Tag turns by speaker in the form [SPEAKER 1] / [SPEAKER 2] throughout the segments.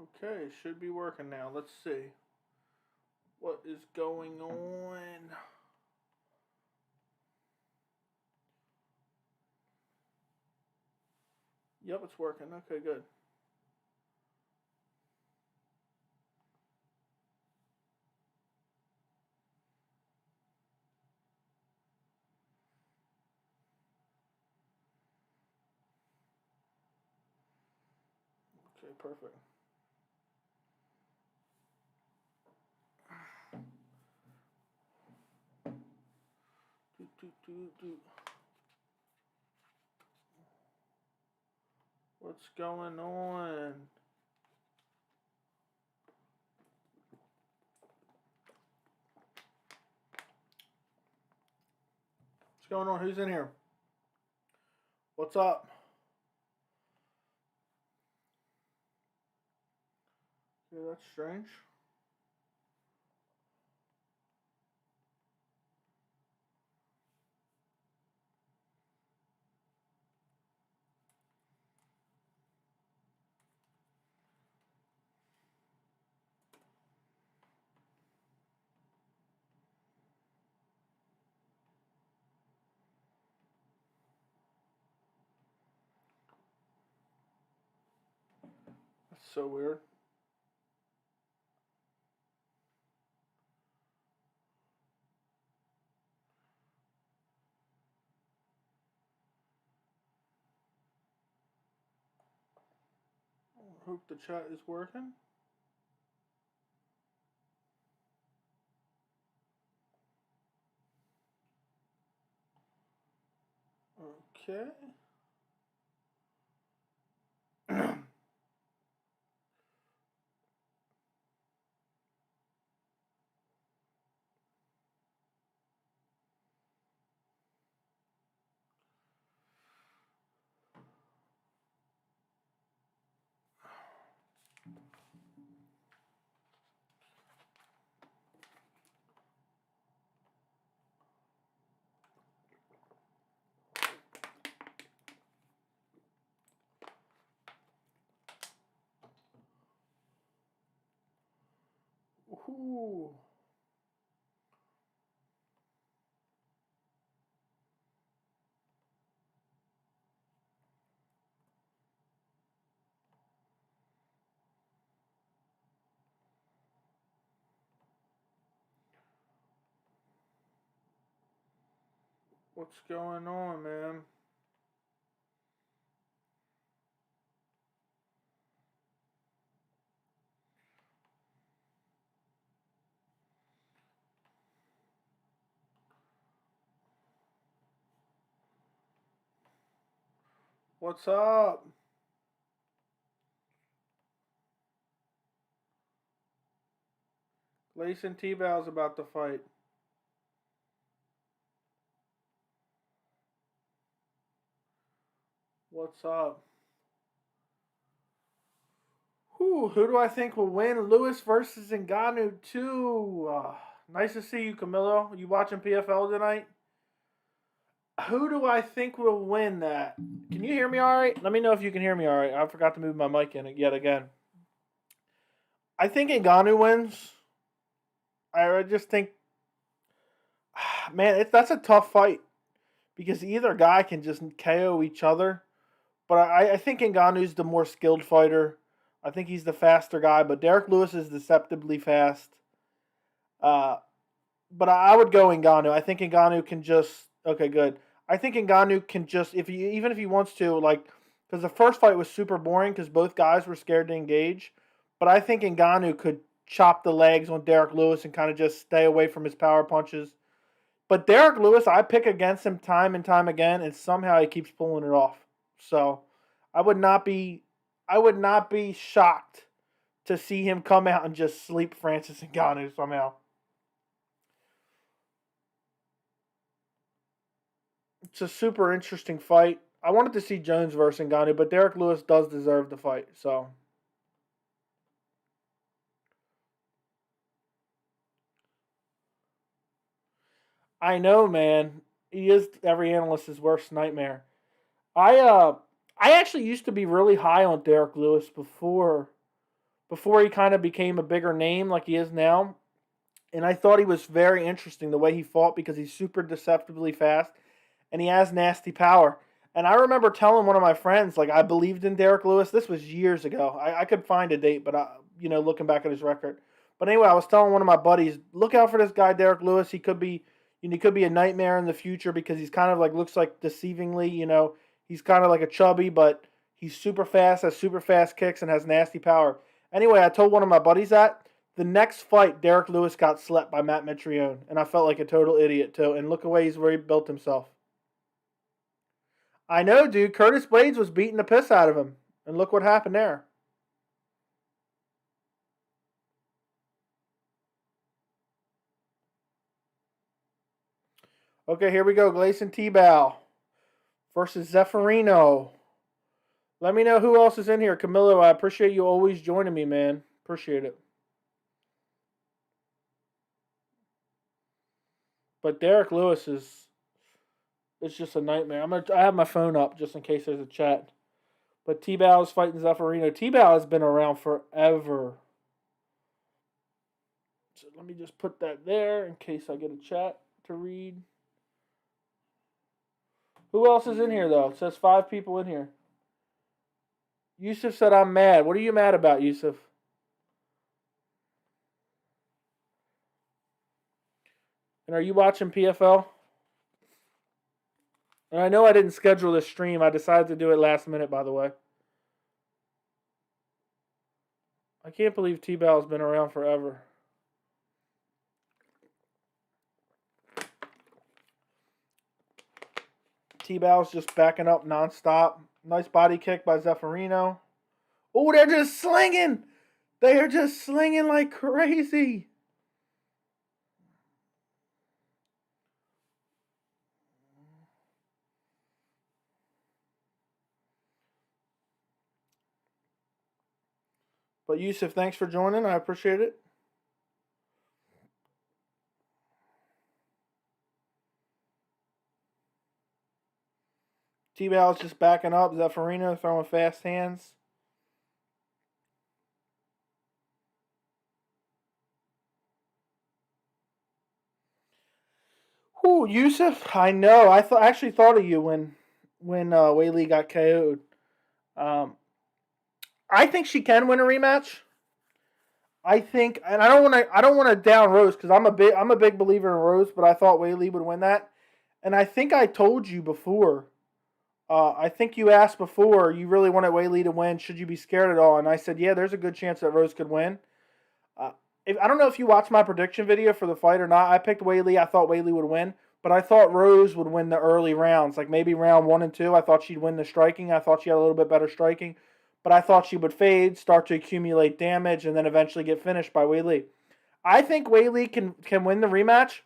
[SPEAKER 1] Okay, should be working now. Let's see. What is going on? Yep, it's working. Okay, good. Okay, perfect. What's going on? What's going on? Who's in here? What's up? Yeah, that's strange. That's so weird. I hope the chat is working. Okay. Ooh. What's going on, man? What's up? Gleason T-Bow's about to fight. What's up? Who do I think will win? Lewis versus Ngannou 2. Nice to see you, Camilo. You watching PFL tonight? Who do I think will win that? Can you hear me all right? Let me know if you can hear me all right. I forgot to move my mic in yet again. I think Ngannou wins. I just think, man, that's a tough fight because either guy can just KO each other. But I think Ngannou's the more skilled fighter. I think he's the faster guy, but Derek Lewis is deceptively fast. But I would go Ngannou. I think Ngannou can just okay, good. I think Ngannou can just even if he wants to because the first fight was super boring because both guys were scared to engage. But I think Ngannou could chop the legs on Derek Lewis and kind of just stay away from his power punches. But Derek Lewis, I pick against him time and time again, and somehow he keeps pulling it off. So I would not be shocked to see him come out and just sleep Francis Ngannou somehow. It's a super interesting fight. I wanted to see Jones versus Ngannou, but Derek Lewis does deserve the fight. So I know, man. He is every analyst's worst nightmare. I I actually used to be really high on Derek Lewis before he kind of became a bigger name like he is now. And I thought he was very interesting the way he fought because he's super deceptively fast and he has nasty power. And I remember telling one of my friends, like, I believed in Derek Lewis. This was years ago. I could find a date, but, looking back at his record. But anyway, I was telling one of my buddies, look out for this guy, Derek Lewis. He could be a nightmare in the future because he's kind of like, looks like deceivingly, he's kind of like a chubby, but he's super fast, has super fast kicks, and has nasty power. Anyway, I told one of my buddies that. The next fight, Derek Lewis got slept by Matt Mitrione, and I felt like a total idiot too. And look away, he's where he built himself. I know, dude. Curtis Blades was beating the piss out of him, and look what happened there. Okay, here we go. Gleison Tebow versus Zeffirino. Let me know who else is in here. Camilo, I appreciate you always joining me, man. Appreciate it. But Derek Lewis it's just a nightmare. I have my phone up just in case there's a chat. But Tebow is fighting Zeffirino. Tebow has been around forever. So let me just put that there in case I get a chat to read. Who else is in here, though? It says 5 people in here. Yusuf said, I'm mad. What are you mad about, Yusuf? And are you watching PFL? And I know I didn't schedule this stream. I decided to do it last minute, by the way. I can't believe T-Bow's been around forever. T-Bow's just backing up nonstop. Nice body kick by Zeffirino. Oh, they're just slinging. They are just slinging like crazy. But Yusuf, thanks for joining. I appreciate it. T-Bow's just backing up. Zeffirino throwing fast hands. Ooh, Yusuf, I know. I actually thought of you when Weili got KO'd. I think she can win a rematch. I think, and I don't want to down Rose because I'm a big believer in Rose, but I thought Weili would win that, and I think I told you before. I think you asked before. You really wanted Weili to win. Should you be scared at all? And I said, yeah, there's a good chance that Rose could win. I don't know if you watched my prediction video for the fight or not. I picked Weili. I thought Weili would win, but I thought Rose would win the early rounds, like maybe round 1 and 2. I thought she'd win the striking. I thought she had a little bit better striking. But I thought she would fade, start to accumulate damage, and then eventually get finished by Weili. I think Weili can win the rematch,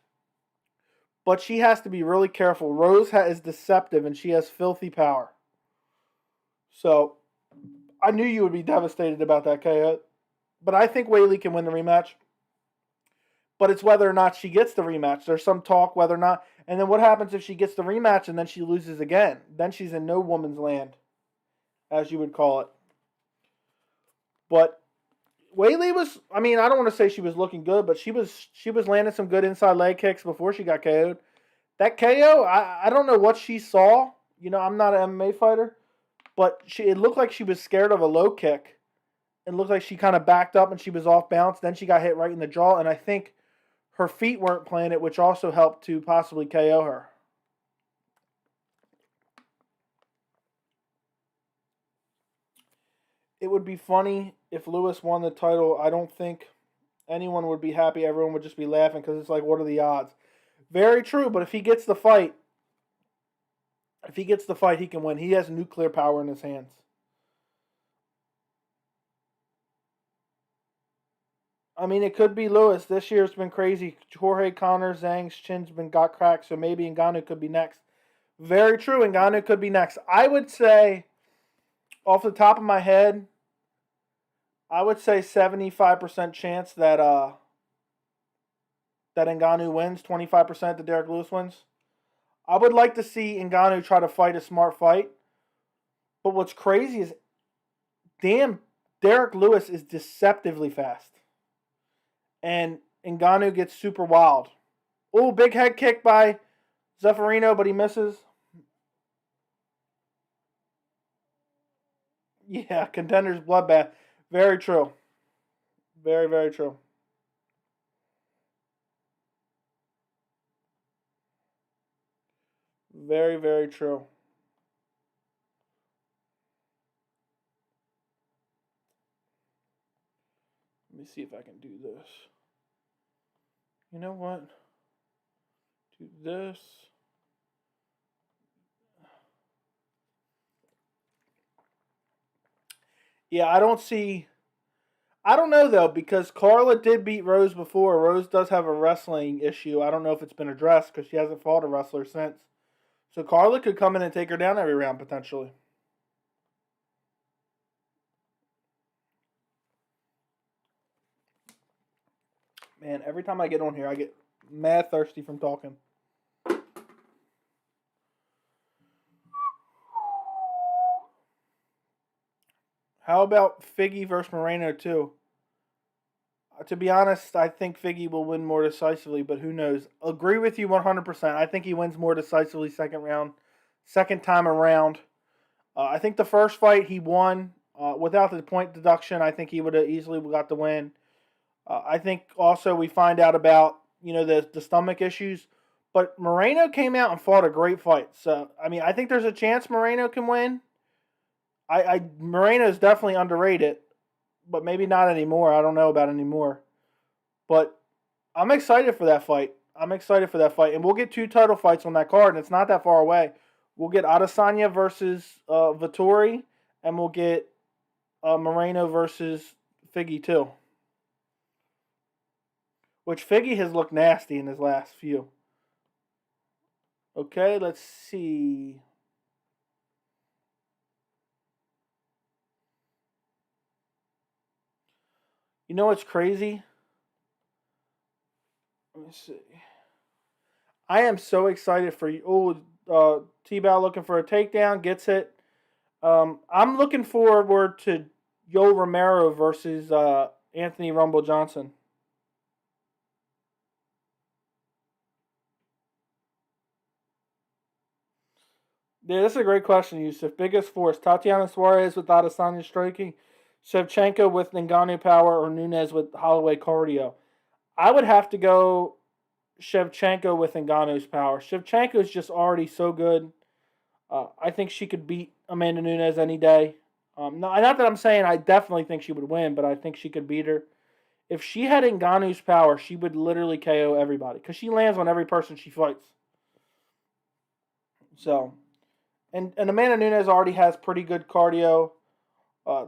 [SPEAKER 1] but she has to be really careful. Rose is deceptive, and she has filthy power. So I knew you would be devastated about that KO. But I think Weili can win the rematch. But it's whether or not she gets the rematch. There's some talk whether or not. And then what happens if she gets the rematch and then she loses again? Then she's in no woman's land, as you would call it. But Weili was, I don't want to say she was looking good, but she was landing some good inside leg kicks before she got KO'd. That KO, I don't know what she saw. I'm not an MMA fighter, but it looked like she was scared of a low kick. It looked like she kind of backed up and she was off balance. Then she got hit right in the jaw, and I think her feet weren't planted, which also helped to possibly KO her. It would be funny if Lewis won the title. I don't think anyone would be happy. Everyone would just be laughing because it's like, what are the odds? Very true, but if he gets the fight, he can win. He has nuclear power in his hands. It could be Lewis. This year's been crazy. Jorge Connor, Zhang's chin's got cracked, so maybe Ngannou could be next. Very true, Ngannou could be next. I would say, off the top of my head, I would say 75% chance that Ngannou wins, 25% that Derek Lewis wins. I would like to see Ngannou try to fight a smart fight. But what's crazy is, damn, Derek Lewis is deceptively fast. And Ngannou gets super wild. Oh, big head kick by Zeffirino, but he misses. Yeah, Contender's bloodbath. Very true. Very, very true. Very, very true. Let me see if I can do this. You know what? Do this. Yeah, I don't know though, because Carla did beat Rose before. Rose does have a wrestling issue. I don't know if it's been addressed because she hasn't fought a wrestler since. So Carla could come in and take her down every round potentially. Man, every time I get on here, I get mad thirsty from talking. How about Figgy versus Moreno too? To be honest, I think Figgy will win more decisively, but who knows? Agree with you 100%. I think he wins more decisively second time around. I think the first fight he won without the point deduction. I think he would have easily got the win. I think also we find out about the stomach issues, but Moreno came out and fought a great fight. So I mean, I think there's a chance Moreno can win. Moreno is definitely underrated, but maybe not anymore. I don't know about anymore. But I'm excited for that fight. And we'll get 2 title fights on that card, and it's not that far away. We'll get Adesanya versus Vettori, and we'll get Moreno versus Figgy too. Which Figgy has looked nasty in his last few. Okay, let's see. You know what's crazy? Let me see. I am so excited for you. T-Bow looking for a takedown, gets it. I'm looking forward to Yoel Romero versus Anthony Rumble Johnson. Yeah, that's a great question, Yusuf. Biggest force: Tatiana Suarez with Adesanya striking, Shevchenko with Ngannou power, or Nunes with Holloway cardio. I would have to go Shevchenko with Ngannou's power. Shevchenko is just already so good. I think she could beat Amanda Nunes any day. Not that I'm saying I definitely think she would win, but I think she could beat her. If she had Ngannou's power, she would literally KO everybody because she lands on every person she fights. So, and Amanda Nunes already has pretty good cardio.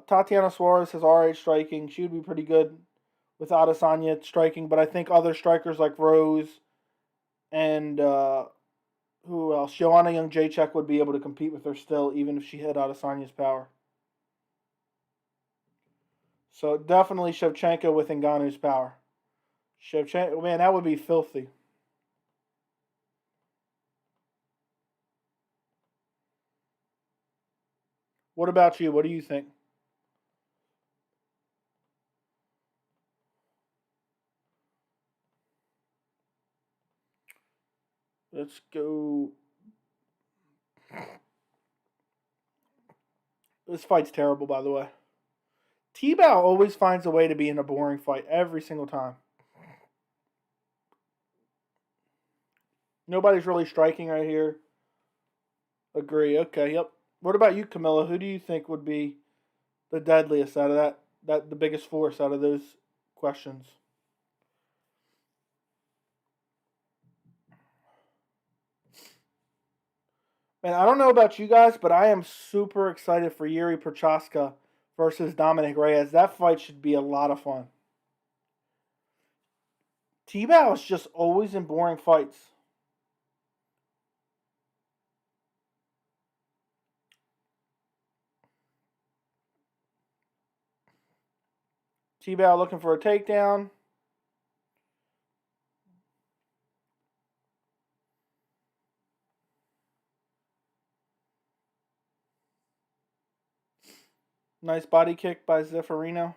[SPEAKER 1] Tatiana Suarez has already striking. She would be pretty good with Adesanya striking, but I think other strikers like Rose and who else? Joanna Jędrzejczyk would be able to compete with her still, even if she had Adesanya's power. So definitely Shevchenko with Ngannou's power. Shevchenko, man, that would be filthy. What about you? What do you think? Let's go. This fight's terrible, by the way. T-Bow always finds a way to be in a boring fight every single time. Nobody's really striking right here. Agree. Okay, yep. What about you, Camilla? Who do you think would be the deadliest out of that the biggest force out of those questions? Man, I don't know about you guys, but I am super excited for Yuri Prochaska versus Dominic Reyes. That fight should be a lot of fun. T-Bow is just always in boring fights. T-Bow looking for a takedown. Nice body kick by Zeffirino.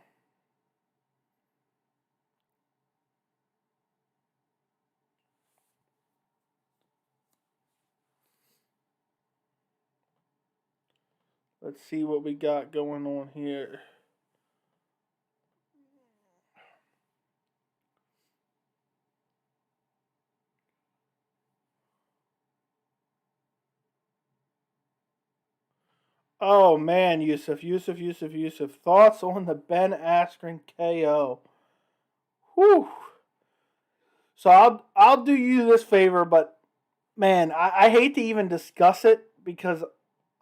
[SPEAKER 1] Let's see what we got going on here. Oh man, Yusuf. Thoughts on the Ben Askren KO? Whew. So I'll do you this favor, but man, I hate to even discuss it because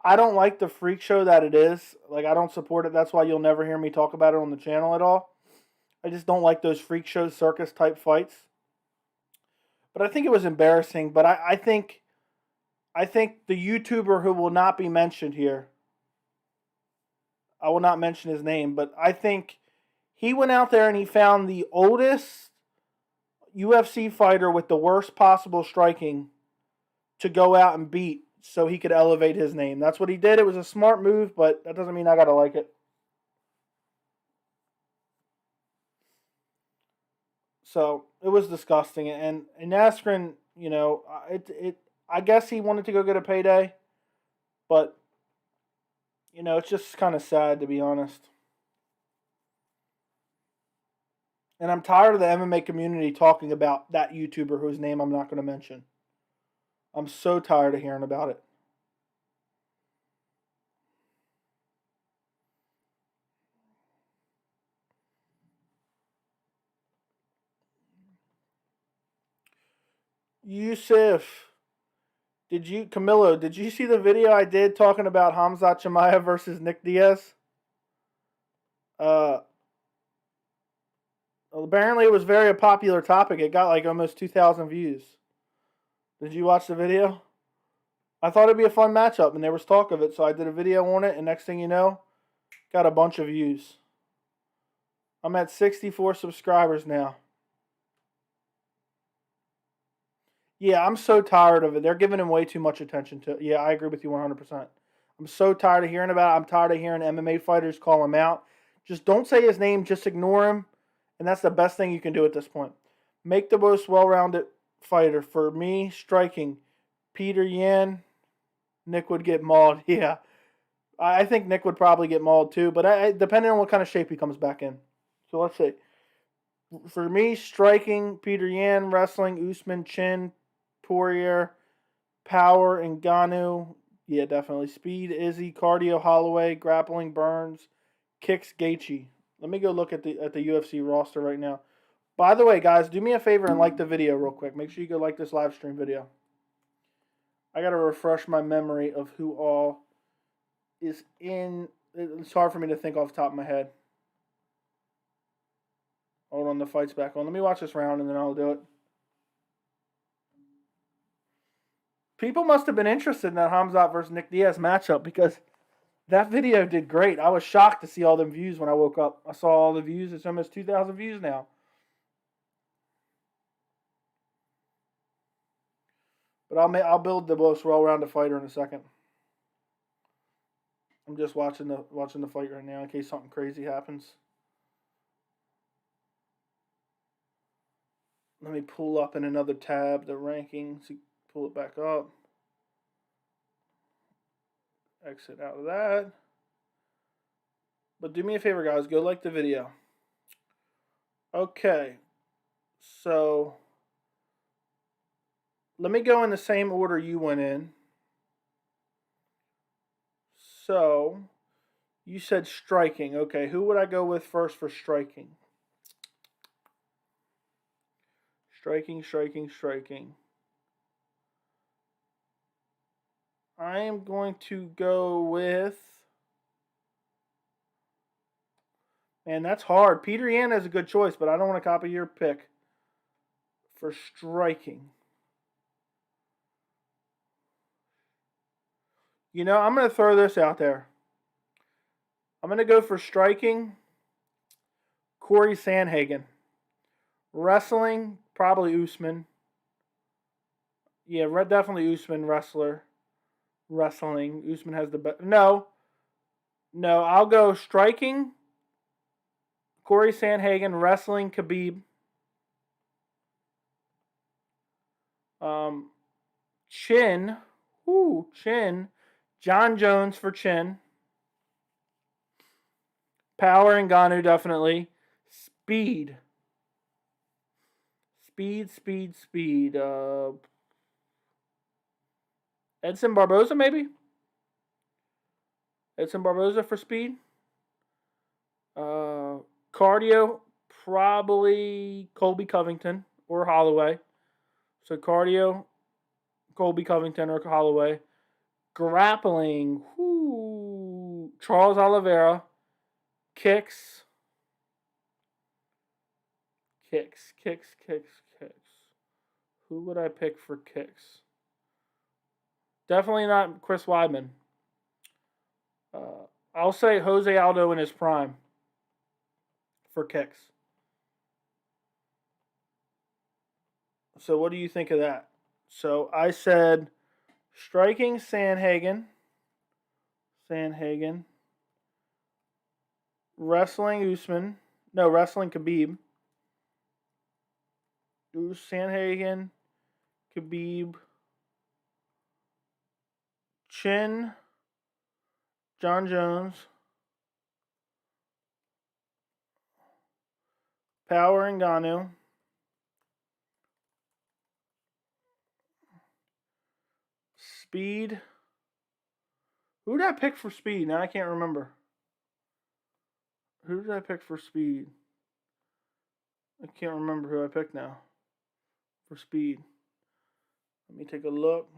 [SPEAKER 1] I don't like the freak show that it is. Like, I don't support it. That's why you'll never hear me talk about it on the channel at all. I just don't like those freak show circus type fights. But I think it was embarrassing. But I think the YouTuber who will not be mentioned here, I will not mention his name, but I think he went out there and he found the oldest UFC fighter with the worst possible striking to go out and beat so he could elevate his name. That's what he did. It was a smart move, but that doesn't mean I got to like it. So it was disgusting. And Askren, you know, I guess he wanted to go get a payday, but, you know, it's just kind of sad, to be honest. And I'm tired of the MMA community talking about that YouTuber whose name I'm not going to mention. I'm so tired of hearing about it. Yusuf, Camilo, did you see the video I did talking about Khamzat Chimaev versus Nick Diaz? Well, apparently it was very a popular topic. It got like almost 2,000 views. Did you watch the video? I thought it'd be a fun matchup, and there was talk of it, so I did a video on it, and next thing you know, got a bunch of views. I'm at 64 subscribers now. Yeah, I'm so tired of it. They're giving him way too much attention to. Yeah, I agree with you 100%. I'm so tired of hearing about it. I'm tired of hearing MMA fighters call him out. Just don't say his name. Just ignore him. And that's the best thing you can do at this point. Make the most well-rounded fighter. For me, striking. Peter Yan. Nick would get mauled. Yeah. I think Nick would probably get mauled too. But depending on what kind of shape he comes back in. So let's see. For me, striking. Peter Yan. Wrestling. Usman. Chin. Poirier, power, Ngannou. Yeah, definitely. Speed, Izzy, cardio, Holloway, grappling, Burns, kicks, Gaethje. Let me go look at the UFC roster right now. By the way, guys, do me a favor and like the video real quick. Make sure you go like this live stream video. I got to refresh my memory of who all is in. It's hard for me to think off the top of my head. Hold on, the fight's back on. Let me watch this round and then I'll do it. People must have been interested in that Khamzat versus Nick Diaz matchup because that video did great. I was shocked to see all them views when I woke up. I saw all the views. It's almost 2,000 views now. But I'll build the most well-rounded fighter in a second. I'm just watching the fight right now in case something crazy happens. Let me pull up in another tab the rankings. Pull it back up. Exit out of that. But do me a favor, guys. Go like the video. Okay. So, let me go in the same order you went in. So, you said striking. Okay, who would I go with first for striking? Striking. I am going to go with... Man, that's hard. Peter Yan is a good choice, but I don't want to copy your pick for striking. You know, I'm going to throw this out there. I'm going to go for striking, Corey Sandhagen. Wrestling, probably Usman. Yeah, definitely Usman, wrestler. Wrestling. Usman has the best. No. No, I'll go striking, Corey Sandhagen, wrestling, Khabib. Um, Chin, Chin, John Jones for Chin. Power and Ngannou, definitely. Speed. Speed. Edson Barboza, maybe? Edson Barboza for speed. Cardio, probably Colby Covington or Holloway. So cardio, Colby Covington or Holloway. Grappling, Charles Oliveira. Kicks. Who would I pick for kicks? Definitely not Chris Weidman. I'll say Jose Aldo in his prime for kicks. So what do you think of that? So I said striking Sandhagen. Wrestling Usman. No, wrestling Khabib. Sandhagen, Khabib. Chin, John Jones. Power and Ngannou. Speed. Who did I pick for speed? Now I can't remember. Who did I pick for speed? I can't remember who I picked now for speed. Let me take a look.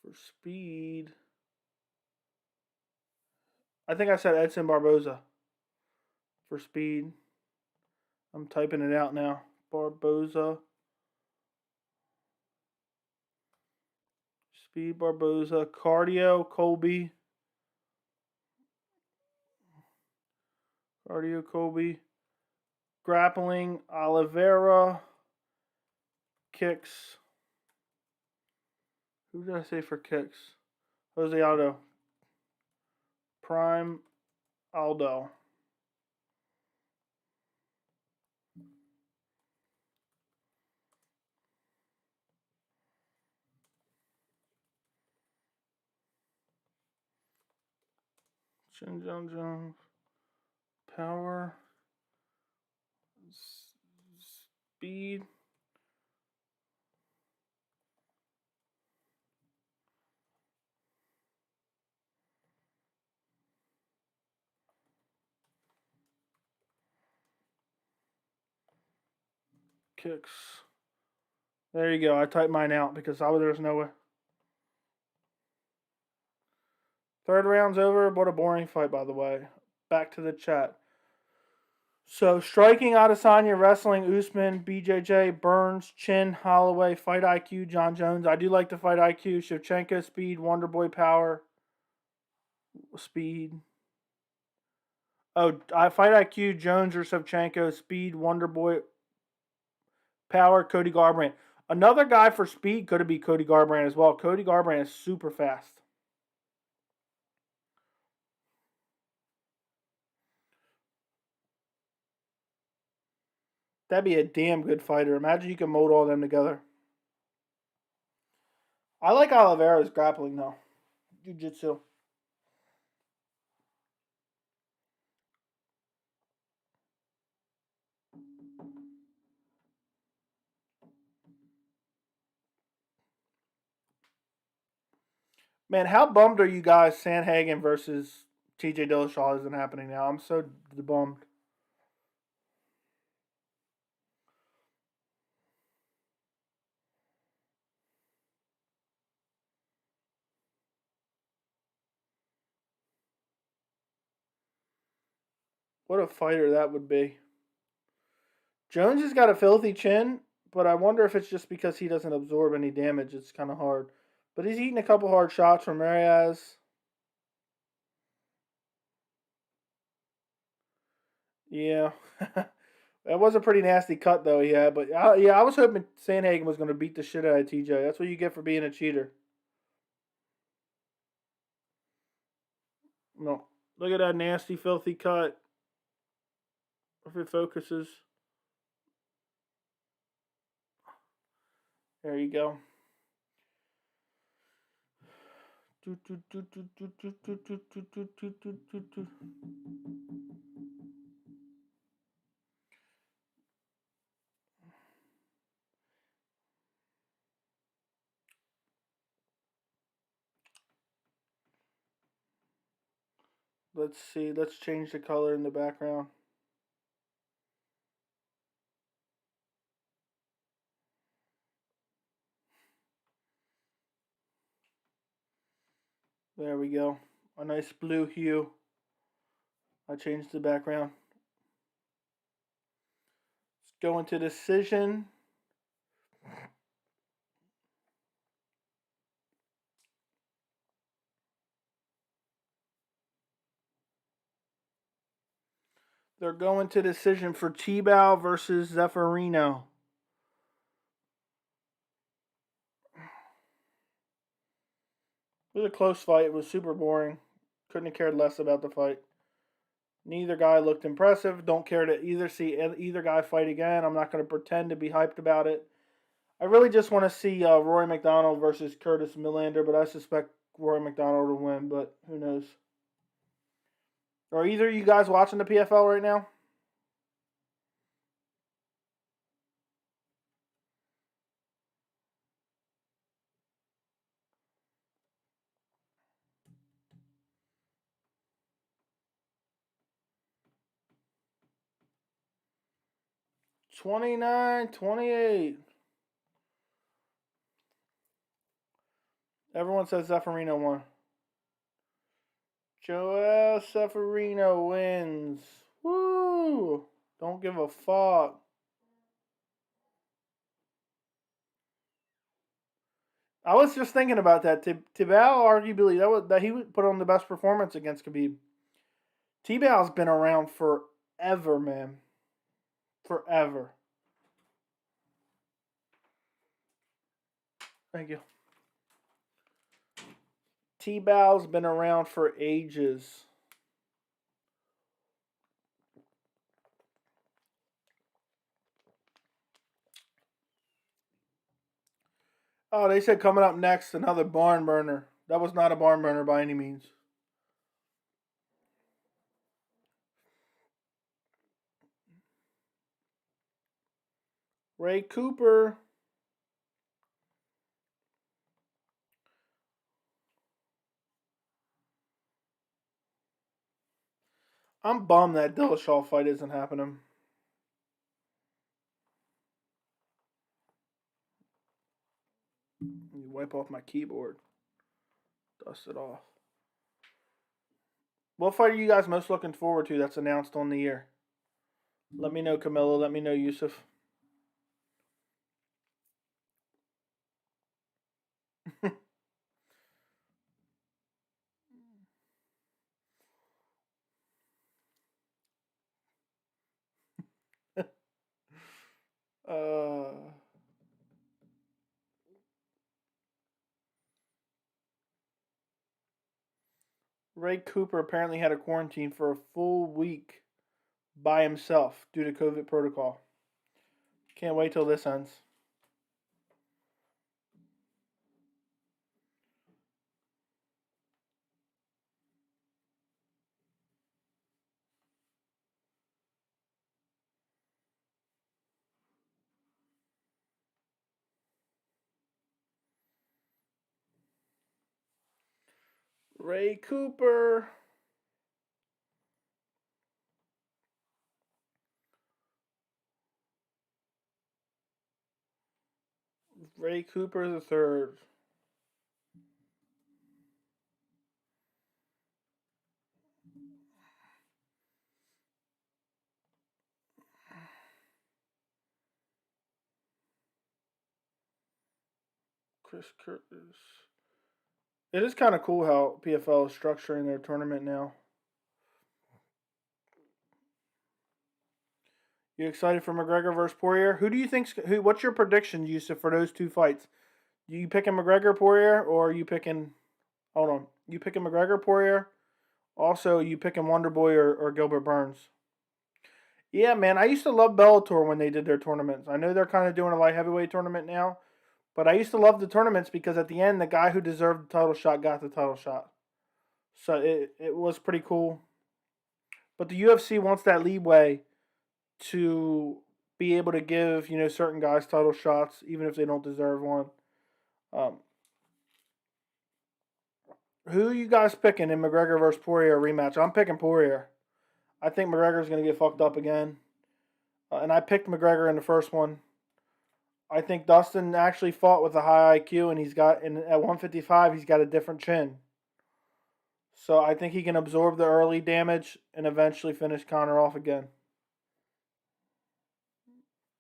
[SPEAKER 1] For speed, I think I said Edson Barboza for speed. I'm typing it out now. Barboza. Speed Barboza. Cardio Colby. Grappling Oliveira. Kicks. Who did I say for kicks? Jose Aldo. Prime Aldo. Chin John Jones. Power. Speed. Kicks. There you go. I typed mine out because there's no way. Third round's over. What a boring fight, by the way. Back to the chat. So, striking Adesanya, wrestling Usman, BJJ, Burns, Chin, Holloway, fight IQ, John Jones. I do like the fight IQ. Shevchenko, speed, Wonderboy, power, speed. Oh, I fight IQ, Jones or Shevchenko, speed, Wonderboy, power, Cody Garbrandt. Another guy for speed could be Cody Garbrandt as well. Cody Garbrandt is super fast. That'd be a damn good fighter. Imagine you can mold all them together. I like Oliveira's grappling though. Jiu-jitsu. Man, how bummed are you guys Sandhagen versus TJ Dillashaw isn't happening now? I'm so bummed. What a fighter that would be. Jones has got a filthy chin, but I wonder if it's just because he doesn't absorb any damage. It's kind of hard. But he's eating a couple hard shots from Marias. Yeah. That was a pretty nasty cut, though, he had. But, I was hoping Sandhagen was going to beat the shit out of TJ. That's what you get for being a cheater. No. Look at that nasty, filthy cut. If it focuses. There you go. Let's see. Let's change the color in the background. There we go. A nice blue hue. I changed the background. Let's go into decision. They're going to decision for Tebow versus Zeffirino. It was a close fight. It was super boring. Couldn't have cared less about the fight. Neither guy looked impressive. Don't care to either see either guy fight again. I'm not going to pretend to be hyped about it. I really just want to see Rory Macdonald versus Curtis Millender, but I suspect Rory Macdonald will win, but who knows. Are either of you guys watching the PFL right now? $29-28. Everyone says Zeffirino won. Joel Zeffirino wins. Woo! Don't give a fuck. I was just thinking about that. Tebow, arguably, that he would put on the best performance against Khabib. Tebow's been around forever, man. Forever. Thank you. Tebow's been around for ages. Oh, they said coming up next, another barn burner. That was not a barn burner by any means. Ray Cooper. I'm bummed that Dillashaw fight isn't happening. You wipe off my keyboard. Dust it off. What fight are you guys most looking forward to that's announced on the year? Let me know, Camilla. Let me know, Yusuf. Ray Cooper apparently had a quarantine for a full week by himself due to COVID protocol. Can't wait till this ends. Ray Cooper. Ray Cooper the third. Chris Curtis. It is kind of cool how PFL is structuring their tournament now. You excited for McGregor versus Poirier? Who do you think? What's your prediction, Yusuf, for those two fights? You picking McGregor Poirier, or are you picking? Hold on. You picking McGregor Poirier, Also, you picking Wonder Boy or Gilbert Burns? Yeah, man, I used to love Bellator when they did their tournaments. I know they're kind of doing a light heavyweight tournament now, but I used to love the tournaments because at the end, the guy who deserved the title shot got the title shot. So it was pretty cool. But the UFC wants that leeway to be able to give, certain guys title shots, even if they don't deserve one. Um, who are you guys picking in McGregor versus Poirier rematch? I'm picking Poirier. I think McGregor's going to get fucked up again. And I picked McGregor in the first one. I think Dustin actually fought with a high IQ, and at 155 he's got a different chin. So I think he can absorb the early damage and eventually finish Conor off again.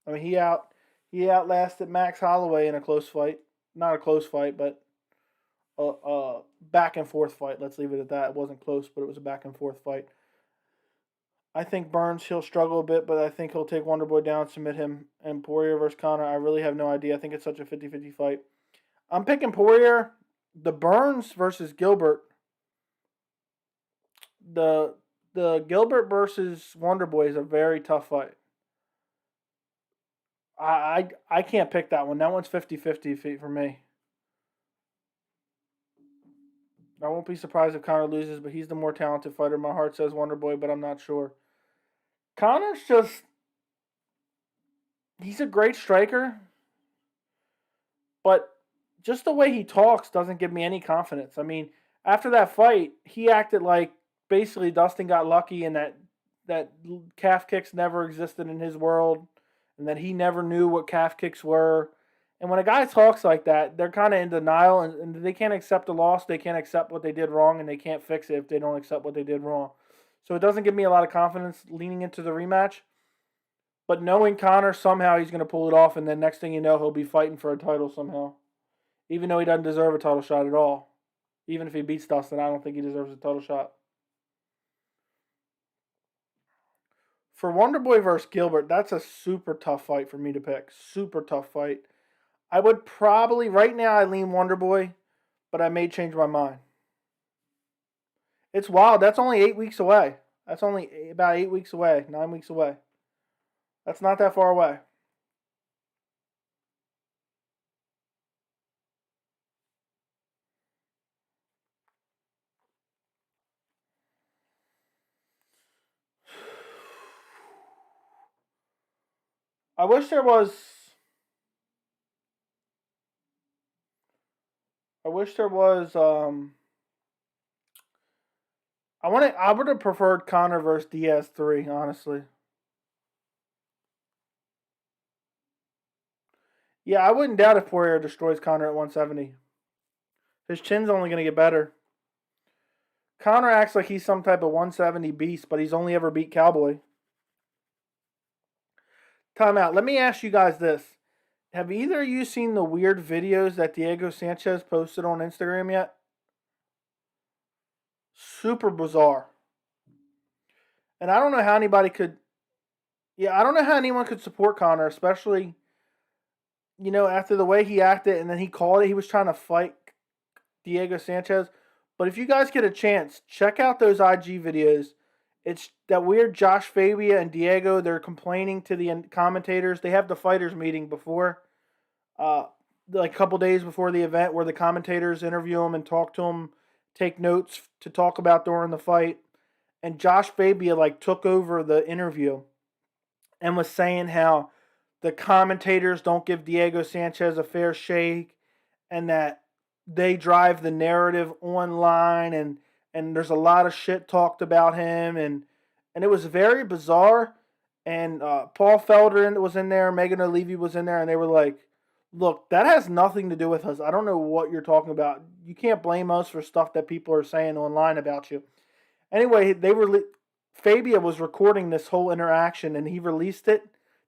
[SPEAKER 1] I mean, he outlasted Max Holloway in a close fight. Not a close fight, but a back and forth fight. Let's leave it at that. It wasn't close, but it was a back and forth fight. I think Burns, he'll struggle a bit, but I think he'll take Wonderboy down, submit him. And Poirier versus Conor, I really have no idea. I think it's such a 50-50 fight. I'm picking Poirier. The Burns versus Gilbert. The Gilbert versus Wonderboy is a very tough fight. I can't pick that one. That one's 50-50 for me. I won't be surprised if Conor loses, but he's the more talented fighter. My heart says Wonderboy, but I'm not sure. Conor's he's a great striker, but just the way he talks doesn't give me any confidence. I mean, after that fight, he acted like basically Dustin got lucky and that calf kicks never existed in his world and that he never knew what calf kicks were. And when a guy talks like that, they're kind of in denial and they can't accept a loss. They can't accept what they did wrong, and they can't fix it if they don't accept what they did wrong. So it doesn't give me a lot of confidence leaning into the rematch. But knowing Conor, somehow he's going to pull it off, and then next thing you know, he'll be fighting for a title somehow. Even though he doesn't deserve a title shot at all. Even if he beats Dustin, I don't think he deserves a title shot. For Wonderboy versus Gilbert, that's a super tough fight for me to pick. Super tough fight. I would probably, right now I lean Wonderboy, but I may change my mind. It's wild. That's only 8 weeks away. That's only about 8 weeks away, 9 weeks away. That's not that far away. I wish there was. I wish there was. I would have preferred Conor versus Diaz 3, honestly. Yeah, I wouldn't doubt if Poirier destroys Conor at 170. His chin's only going to get better. Conor acts like he's some type of 170 beast, but he's only ever beat Cowboy. Time out. Let me ask you guys this. Have either of you seen the weird videos that Diego Sanchez posted on Instagram yet? Super bizarre. And I don't know how anybody could. Yeah, I don't know how anyone could support Conor, especially, after the way he acted and then he called it. He was trying to fight Diego Sanchez. But if you guys get a chance, check out those IG videos. It's that weird Josh Fabia and Diego. They're complaining to the commentators. They have the fighters meeting before, like a couple days before the event, where the commentators interview them and talk to them, take notes to talk about during the fight. And Josh Fabia took over the interview and was saying how the commentators don't give Diego Sanchez a fair shake, and that they drive the narrative online, and there's a lot of shit talked about him, and it was very bizarre. And Paul Felder was in there, Megan O'Leary was in there, and they were like, look, that has nothing to do with us. I don't know what you're talking about. You can't blame us for stuff that people are saying online about you. Anyway, Fabia was recording this whole interaction, and he released it.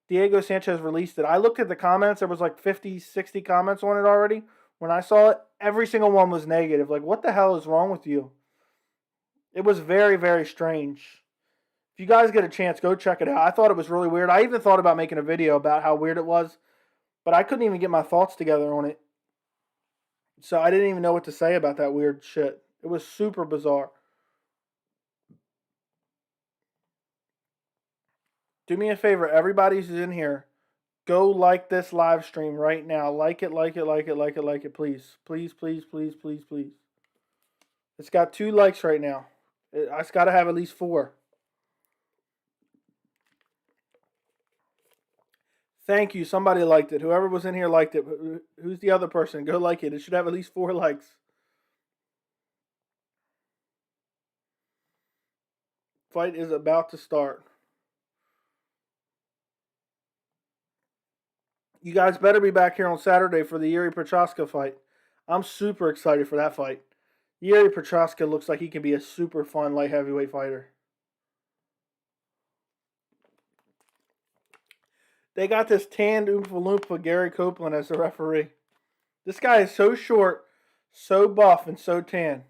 [SPEAKER 1] Diego Sanchez released it. I looked at the comments. There was 50, 60 comments on it already. When I saw it, every single one was negative. What the hell is wrong with you? It was very, very strange. If you guys get a chance, go check it out. I thought it was really weird. I even thought about making a video about how weird it was, but I couldn't even get my thoughts together on it. So I didn't even know what to say about that weird shit. It was super bizarre. Do me a favor, everybody who's in here, go like this live stream right now. Like it, like it, like it, like it, like it, please. Please, please, please, please, please. It's got 2 likes right now. It's got to have at least 4. Thank you. Somebody liked it. Whoever was in here liked it. Who's the other person? Go like it. It should have at least 4 likes. Fight is about to start. You guys better be back here on Saturday for the Yuri Prochaska fight. I'm super excited for that fight. Yuri Prochaska looks like he can be a super fun light heavyweight fighter. They got this tanned Oompa Loompa Gary Copeland as the referee. This guy is so short, so buff, and so tan.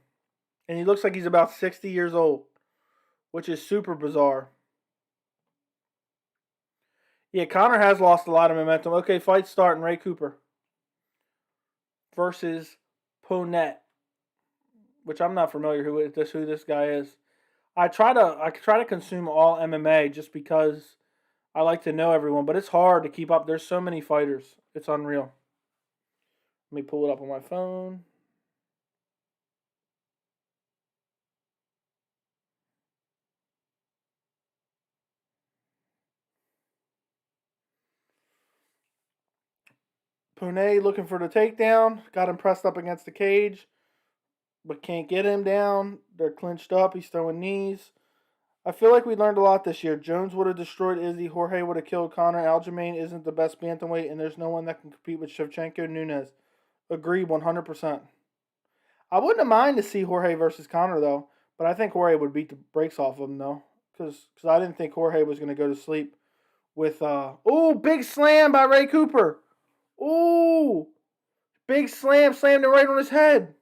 [SPEAKER 1] And he looks like he's about 60 years old, which is super bizarre. Yeah, Conor has lost a lot of momentum. Okay, fight starting. Ray Cooper versus Ponette, which I'm not familiar who this guy is. I try to consume all MMA just because I like to know everyone, but it's hard to keep up. There's so many fighters. It's unreal. Let me pull it up on my phone. Ponette looking for the takedown. Got him pressed up against the cage, but can't get him down. They're clinched up. He's throwing knees. I feel like we learned a lot this year. Jones would have destroyed Izzy. Jorge would have killed Conor. Aljamain isn't the best bantamweight, and there's no one that can compete with Shevchenko Nunes. Agreed 100%. I wouldn't have mind to see Jorge versus Conor, though. But I think Jorge would beat the brakes off of him, though. Because I didn't think Jorge was going to go to sleep with... big slam by Ray Cooper. Ooh. Big slam. Slammed it right on his head.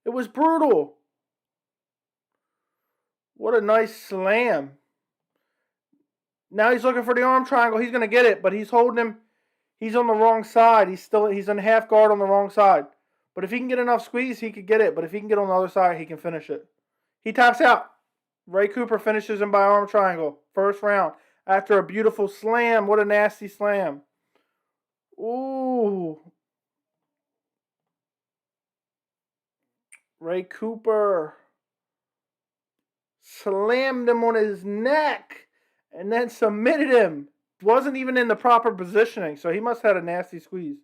[SPEAKER 1] It was brutal. What a nice slam. Now he's looking for the arm triangle. He's going to get it, but he's holding him. He's on the wrong side. He's in half guard on the wrong side. But if he can get enough squeeze, he could get it. But if he can get on the other side, he can finish it. He taps out. Ray Cooper finishes him by arm triangle. First round. After a beautiful slam. What a nasty slam. Ooh. Ray Cooper slammed him on his neck and then submitted him. Wasn't even in the proper positioning, so he must have had a nasty squeeze.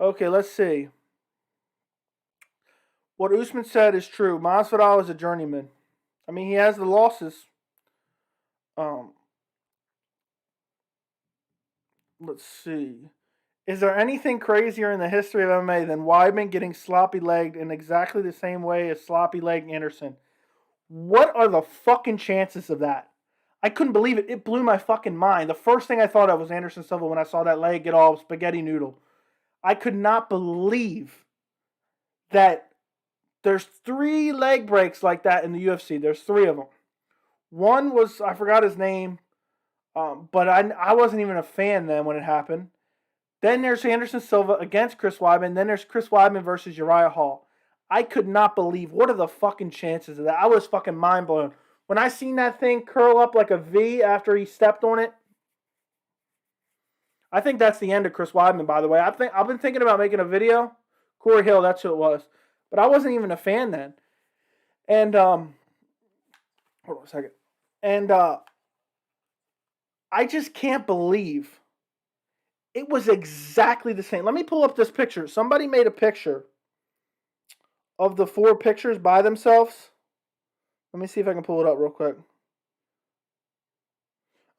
[SPEAKER 1] Okay, let's see. What Usman said is true. Masvidal is a journeyman. I mean, he has the losses. Let's see. Is there anything crazier in the history of MMA than Weidman getting sloppy-legged in exactly the same way as sloppy-legged Anderson? What are the fucking chances of that? I couldn't believe it. It blew my fucking mind. The first thing I thought of was Anderson Silva when I saw that leg get all spaghetti noodle. I could not believe that there's 3 leg breaks like that in the UFC. There's 3 of them. One was, I forgot his name, but I wasn't even a fan then when it happened. Then there's Anderson Silva against Chris Weidman. Then there's Chris Weidman versus Uriah Hall. I could not believe, what are the fucking chances of that? I was fucking mind blown. When I seen that thing curl up like a V after he stepped on it, I think that's the end of Chris Weidman, by the way. I've been thinking about making a video. Corey Hill, that's who it was. But I wasn't even a fan then. And, hold on a second. And, I just can't believe it was exactly the same. Let me pull up this picture. Somebody made a picture of the 4 pictures by themselves. Let me see if I can pull it up real quick.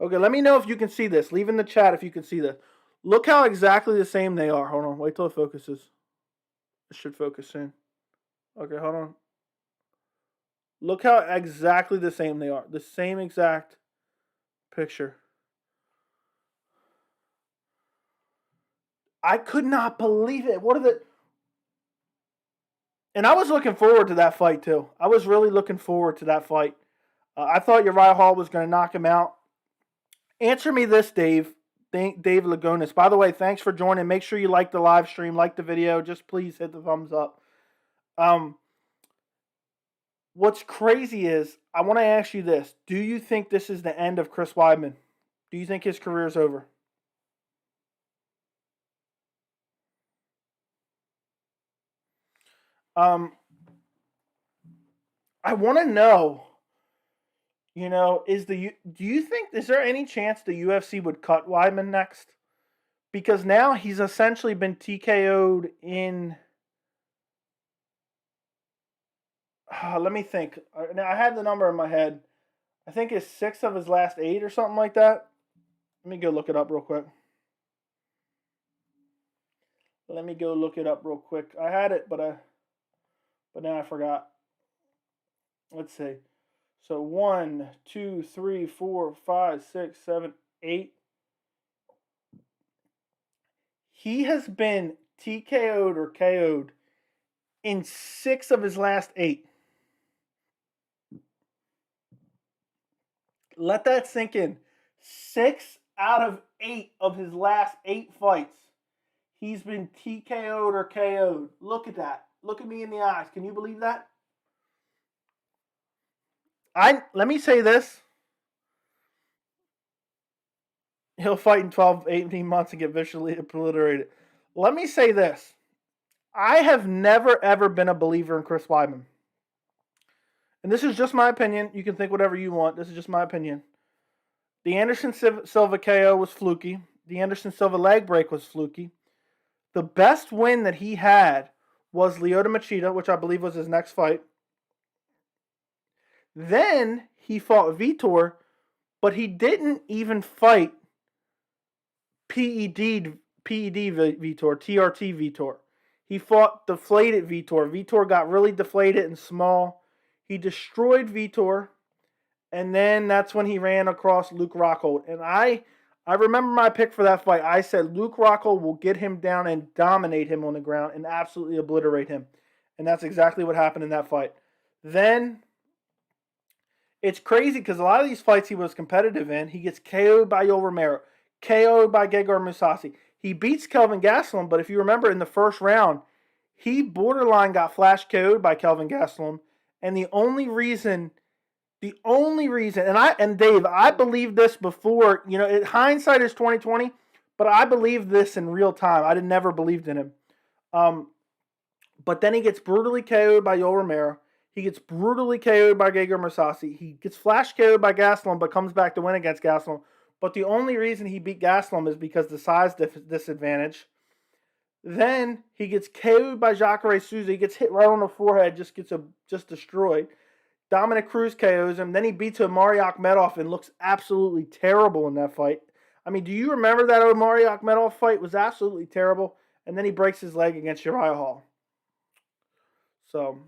[SPEAKER 1] Okay, let me know if you can see this. Leave in the chat if you can see this. Look how exactly the same they are. Hold on. Wait till it focuses. It should focus soon. Okay, hold on. Look how exactly the same they are. The same exact picture. I could not believe it. What are the... And I was looking forward to that fight, too. I was really looking forward to that fight. I thought Uriah Hall was going to knock him out. Answer me this, Dave. Dave Lagonis. By the way, thanks for joining. Make sure you like the live stream, like the video. Just please hit the thumbs up. What's crazy is, I want to ask you this. Do you think this is the end of Chris Weidman? Do you think his career is over? Um, I want to know, do you think, is there any chance the UFC would cut Weidman next? Because now he's essentially been TKO'd in, let me think. Now I had the number in my head. I think it's 6 of his last 8 or something like that. Let me go look it up real quick. I had it, but now I forgot. Let's see. So 1, 2, 3, 4, 5, 6, 7, 8. He has been TKO'd or KO'd in 6 of his last 8. Let that sink in. 6 out of 8 of his last 8 fights, he's been TKO'd or KO'd. Look at that. Look at me in the eyes. Can you believe that? Let me say this. He'll fight in 12, 18 months and get visually obliterated. Let me say this. I have never, ever been a believer in Chris Weidman. And this is just my opinion. You can think whatever you want. This is just my opinion. The Anderson Silva KO was fluky. The Anderson Silva leg break was fluky. The best win that he had was Lyoto Machida, which I believe was his next fight. Then he fought Vitor, but he didn't even fight PED Vitor, TRT Vitor. He fought deflated Vitor. Vitor got really deflated and small. He destroyed Vitor, and then that's when he ran across Luke Rockhold. And I remember my pick for that fight. I said Luke Rockhold will get him down and dominate him on the ground and absolutely obliterate him. And that's exactly what happened in that fight. Then it's crazy because a lot of these fights he was competitive in, he gets KO'd by Yoel Romero, KO'd by Gegard Mousasi. He beats Kelvin Gastelum, but if you remember in the first round, he borderline got flash KO'd by Kelvin Gastelum. And the only reason, and Dave, I believed this before, hindsight is 2020, but I believed this in real time. I never believed in him. But then he gets brutally KO'd by Yoel Romero. He gets brutally KO'd by Gegard Mousasi. He gets flash KO'd by Gastelum, but comes back to win against Gastelum. But the only reason he beat Gastelum is because the size disadvantage. Then he gets KO'd by Jacare Souza. He gets hit right on the forehead, just destroyed. Dominic Cruz KOs him. Then he beats Omari Akhmedov and looks absolutely terrible in that fight. I mean, do you remember that Omari Akhmedov fight? It was absolutely terrible. And then he breaks his leg against Uriah Hall. So,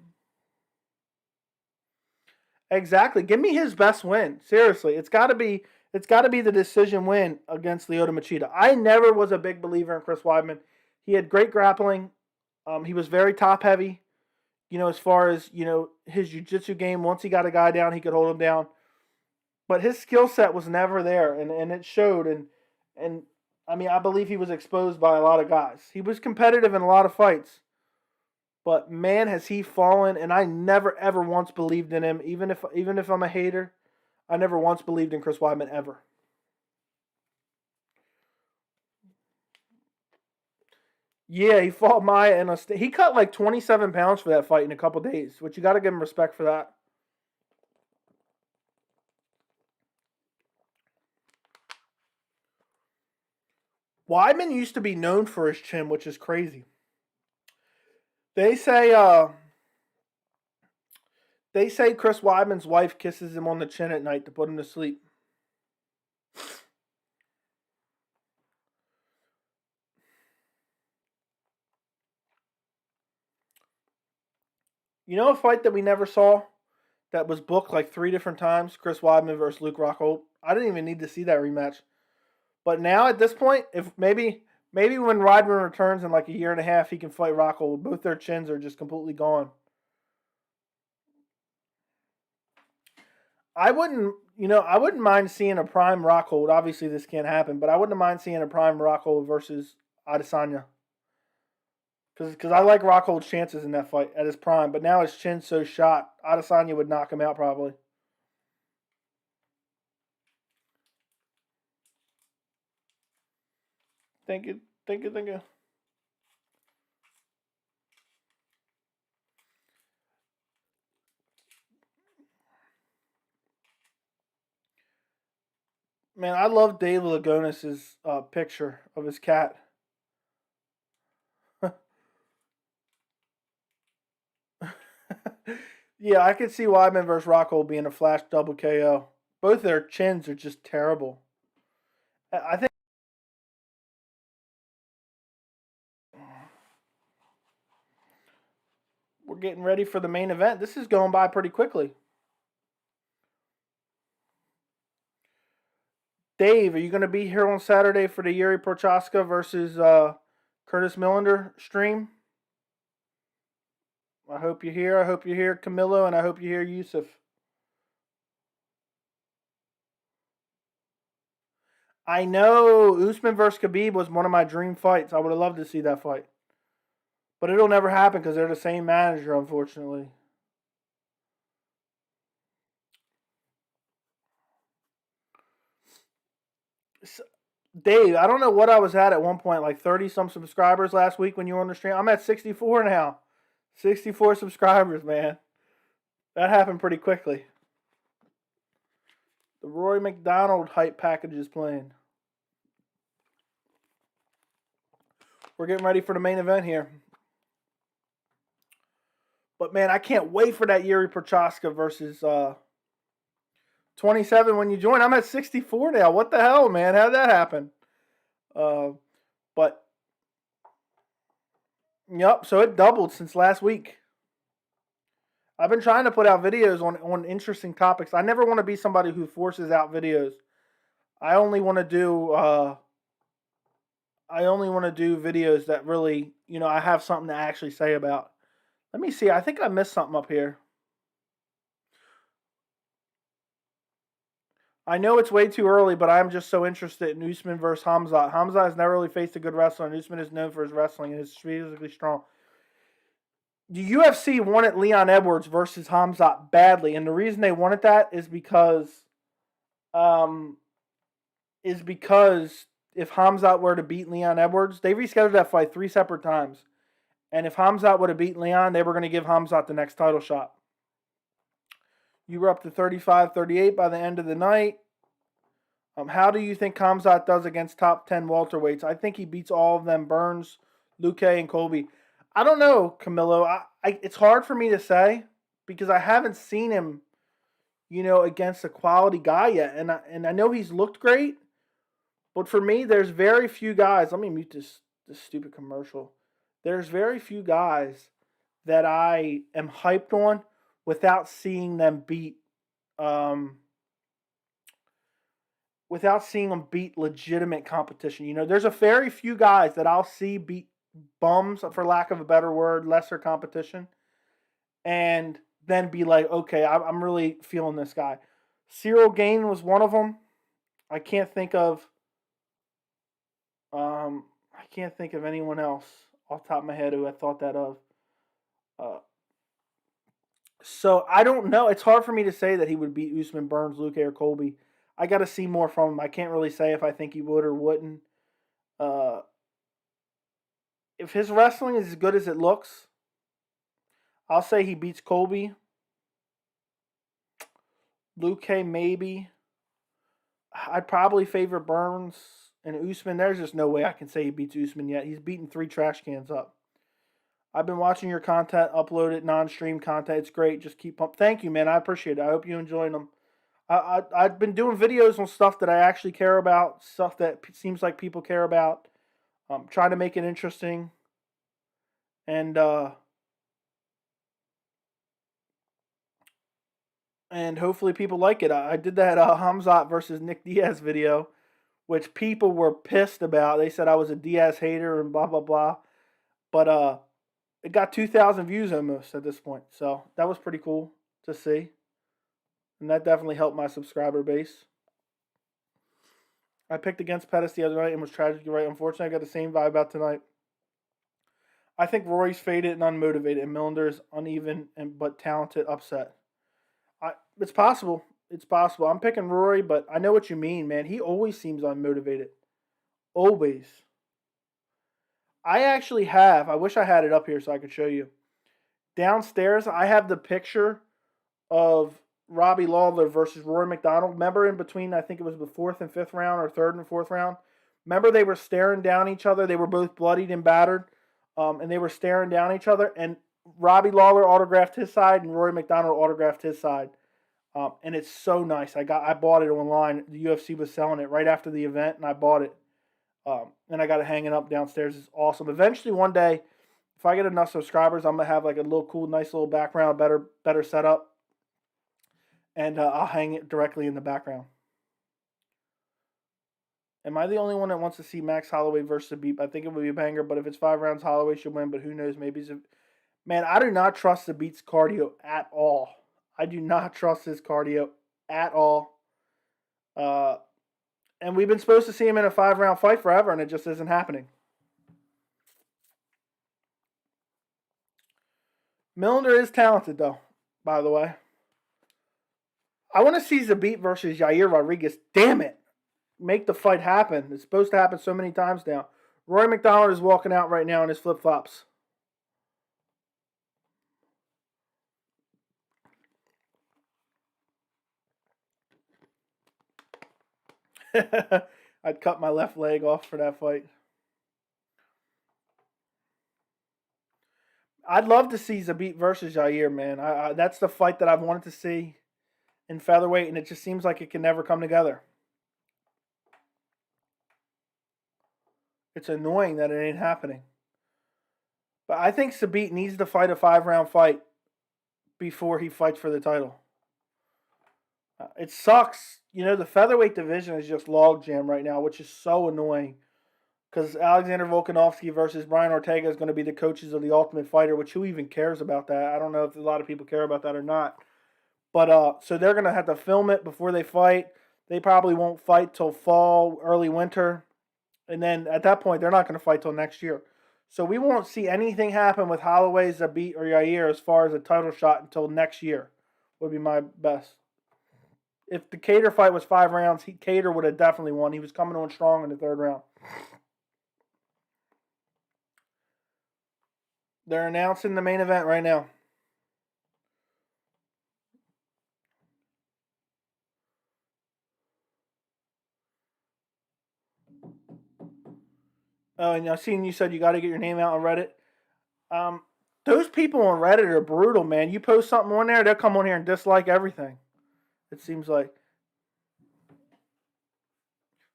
[SPEAKER 1] exactly. Give me his best win. Seriously, it's got to be the decision win against Lyoto Machida. I never was a big believer in Chris Weidman. He had great grappling. He was very top heavy. As far as, his jiu-jitsu game, once he got a guy down, he could hold him down. But his skill set was never there, and it showed. And I mean, I believe he was exposed by a lot of guys. He was competitive in a lot of fights. But man, has he fallen, and I never, ever once believed in him. Even if I'm a hater, I never once believed in Chris Weidman, ever. Yeah, he fought Maya in he cut like 27 pounds for that fight in a couple days, which you got to give him respect for that. Weidman used to be known for his chin, which is crazy. They say Chris Weidman's wife kisses him on the chin at night to put him to sleep. You know a fight that we never saw that was booked like 3 different times? Chris Weidman versus Luke Rockhold. I didn't even need to see that rematch. But now at this point, if maybe when Weidman returns in like a year and a half, he can fight Rockhold. Both their chins are just completely gone. I wouldn't mind seeing a prime Rockhold. Obviously, this can't happen, but I wouldn't mind seeing a prime Rockhold versus Adesanya. Because I like Rockhold's chances in that fight at his prime, but now his chin's so shot, Adesanya would knock him out probably. Thank you, thank you, thank you. Man, I love Dave Lagonis's picture of his cat. Yeah, I could see Weidman versus Rockhold being a flash double KO. Both their chins are just terrible. I think we're getting ready for the main event. This is going by pretty quickly. Dave, are you going to be here on Saturday for the Yuri Prochaska versus Curtis Millender stream? I hope you're here. I hope you're here, Camilo, and I hope you're here, Yusuf. I know Usman versus Khabib was one of my dream fights. I would have loved to see that fight. But it'll never happen because they're the same manager, unfortunately. Dave, I don't know what I was at one point, like 30 some subscribers last week when you were on the stream. I'm at 64 now. 64 subscribers, man. That happened pretty quickly. The Rory Macdonald hype package is playing. We're getting ready for the main event here. But man, I can't wait for that Yuri Prochaska versus 27 when you join. I'm at 64 now. What the hell, man? How'd that happen? But yep, so it doubled since last week. I've been trying to put out videos on interesting topics. I never want to be somebody who forces out videos. I only want to do videos that really, I have something to actually say about. Let me see. I think I missed something up here. I know it's way too early, but I'm just so interested in Usman versus Hamzat. Hamzat has never really faced a good wrestler, and Usman is known for his wrestling and is physically strong. The UFC wanted Leon Edwards versus Hamzat badly, and the reason they wanted that is because if Hamzat were to beat Leon Edwards, they rescheduled that fight 3 separate times. And if Hamzat would have beaten Leon, they were going to give Hamzat the next title shot. You were up to 35-38 by the end of the night. How do you think Hamzat does against top 10 welterweights? I think he beats all of them, Burns, Luque, and Colby. I don't know, Camilo. It's hard for me to say because I haven't seen him, against a quality guy yet. And I know he's looked great, but for me, there's very few guys. Let me mute this stupid commercial. There's very few guys that I am hyped on without seeing them beat legitimate competition. There's a very few guys that I'll see beat bums, for lack of a better word, lesser competition, and then be like, okay, I'm really feeling this guy. Cyril Gane was one of them. I can't think of anyone else off the top of my head who I thought that of. So I don't know. It's hard for me to say that he would beat Usman, Burns, Luque, or Colby. I got to see more from him. I can't really say if I think he would or wouldn't. If his wrestling is as good as it looks, I'll say he beats Colby. Luque, maybe. I'd probably favor Burns and Usman. There's just no way I can say he beats Usman yet. He's beaten 3 trash cans up. I've been watching your content, uploaded non-stream content. It's great. Just keep up. Thank you, man. I appreciate it. I hope you enjoyed them. I've been doing videos on stuff that I actually care about, stuff that seems like people care about. Trying to make it interesting. And hopefully people like it. I did that Hamzat versus Nick Diaz video, which people were pissed about. They said I was a Diaz hater and blah, blah, blah. But it got 2,000 views almost at this point. So that was pretty cool to see. And that definitely helped my subscriber base. I picked against Pettis the other night and was tragically right. Unfortunately, I got the same vibe about tonight. I think Rory's faded and unmotivated, and Millender's uneven and but talented upset. It's possible. It's possible. I'm picking Rory, but I know what you mean, man. He always seems unmotivated. Always. I actually have. I wish I had it up here so I could show you. Downstairs, I have the picture of Robbie Lawler versus Rory Macdonald. Remember in between, I think it was the fourth and fifth round or third and fourth round? Remember they were staring down each other? They were both bloodied and battered, and they were staring down each other. And Robbie Lawler autographed his side, and Rory Macdonald autographed his side. And it's so nice. I bought it online. The UFC was selling it right after the event, and I bought it. And I got it hanging up downstairs. It's awesome. Eventually, one day, if I get enough subscribers, I'm gonna have like a little cool, nice little background, better setup, and I'll hang it directly in the background. Am I the only one that wants to see Max Holloway versus Zabit? I think it would be a banger, but if it's 5 rounds, Holloway should win. But who knows? Maybe man, I do not trust Zabit's cardio at all. I do not trust his cardio at all. And we've been supposed to see him in a 5-round fight forever, and it just isn't happening. Millender is talented, though, by the way. I want to see Zabit versus Yair Rodriguez. Damn it. Make the fight happen. It's supposed to happen so many times now. Rory Macdonald is walking out right now in his flip-flops. I'd cut my left leg off for that fight. I'd love to see Zabit versus Yair, man. That's the fight that I've wanted to see in featherweight, and it just seems like it can never come together. It's annoying that it ain't happening. But I think Zabit needs to fight a 5-round fight before he fights for the title. It sucks. You know, the featherweight division is just logjam right now, which is so annoying. Because Alexander Volkanovski versus Brian Ortega is going to be the coaches of the Ultimate Fighter, which who even cares about that? I don't know if a lot of people care about that or not. But so they're going to have to film it before they fight. They probably won't fight till fall, early winter. And then at that point, they're not going to fight till next year. So we won't see anything happen with Holloway, Zabit, or Yair as far as a title shot until next year, would be my best. If the Cater fight was 5 rounds, Cater would have definitely won. He was coming on strong in the 3rd round. They're announcing the main event right now. Oh, and I've seen you said you got to get your name out on Reddit. Those people on Reddit are brutal, man. You post something on there, they'll come on here and dislike everything. It seems like.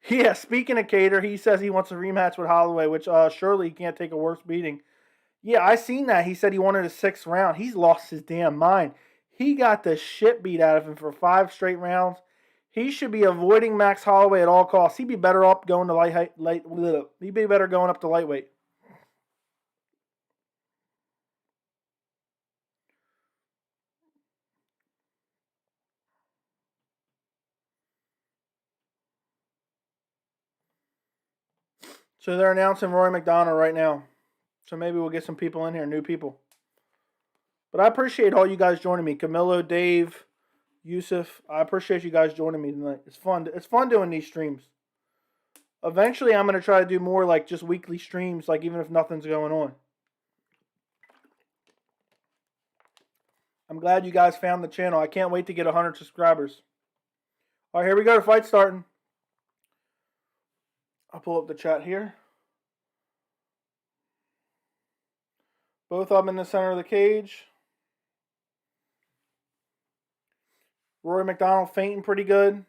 [SPEAKER 1] Yeah, speaking of Cater, he says he wants a rematch with Holloway, which surely he can't take a worse beating. Yeah, I seen that. He said he wanted a 6th round. He's lost his damn mind. He got the shit beat out of him for 5 straight rounds. He should be avoiding Max Holloway at all costs. He'd be better up going to he'd be better going up to lightweight. So they're announcing Rory Macdonald right now. So maybe we'll get some people in here, new people. But I appreciate all you guys joining me. Camilo, Dave, Yusuf. I appreciate you guys joining me tonight. It's fun. It's fun doing these streams. Eventually, I'm going to try to do more like just weekly streams, like even if nothing's going on. I'm glad you guys found the channel. I can't wait to get 100 subscribers. All right, here we go. The fight's starting. I'll pull up the chat here. Both of them in the center of the cage. Rory Macdonald fainting pretty good.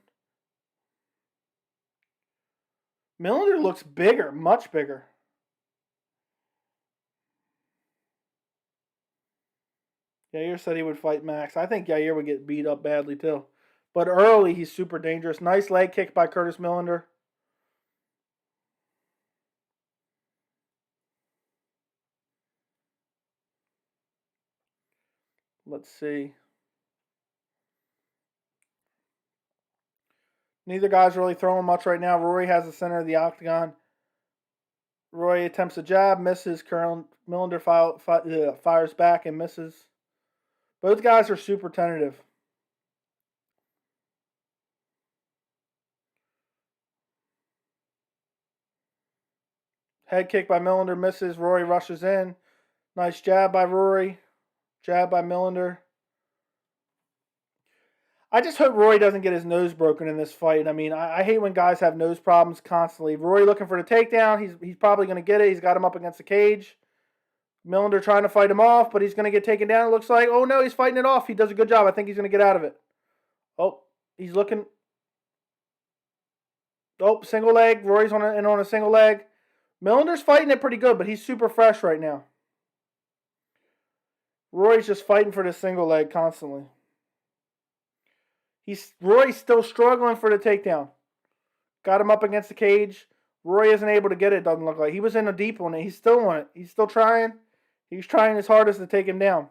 [SPEAKER 1] Millender looks bigger, much bigger. Yair said he would fight Max. I think Yair would get beat up badly too. But early, he's super dangerous. Nice leg kick by Curtis Millender. Let's see. Neither guy's really throwing much right now. Rory has the center of the octagon. Rory attempts a jab, misses. Millender fires back and misses. Both guys are super tentative. Head kick by Millender misses. Rory rushes in. Nice jab by Rory. Jab by Millender. I just hope Rory doesn't get his nose broken in this fight. I mean, I hate when guys have nose problems constantly. Rory looking for the takedown. He's probably going to get it. He's got him up against the cage. Millender trying to fight him off, but he's going to get taken down. It looks like, oh no, he's fighting it off. He does a good job. I think he's going to get out of it. Oh, he's looking. Oh, single leg. Rory's on a single leg. Millender's fighting it pretty good, but he's super fresh right now. Rory's just fighting for the single leg constantly. Rory's still struggling for the takedown. Got him up against the cage. Rory isn't able to get it, doesn't look like. He was in a deep one. He's still on it. He's still trying. He's trying his hardest to take him down.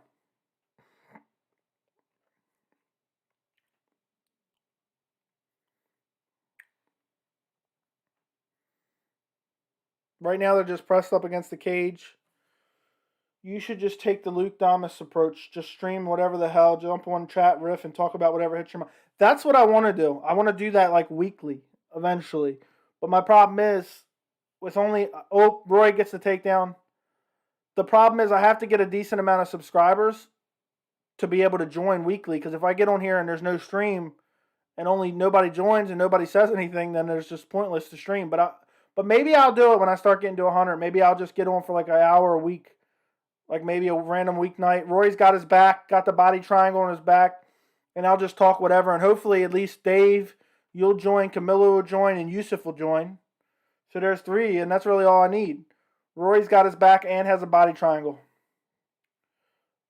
[SPEAKER 1] Right now they're just pressed up against the cage. You should just take the Luke Damas approach. Just stream whatever the hell. Jump on chat riff and talk about whatever hits your mind. That's what I want to do. I want to do that like weekly eventually. But my problem is with only... Oh, Roy gets the takedown. The problem is I have to get a decent amount of subscribers to be able to join weekly. Because if I get on here and there's no stream and nobody joins and nobody says anything, then it's just pointless to stream. But maybe I'll do it when I start getting to 100. Maybe I'll just get on for like an hour a week. Like maybe a random weeknight. Rory's got his back, got the body triangle on his back, and I'll just talk whatever. And hopefully at least Dave, you'll join, Camilo will join, and Yusuf will join. So there's 3, and that's really all I need. Rory's got his back and has a body triangle.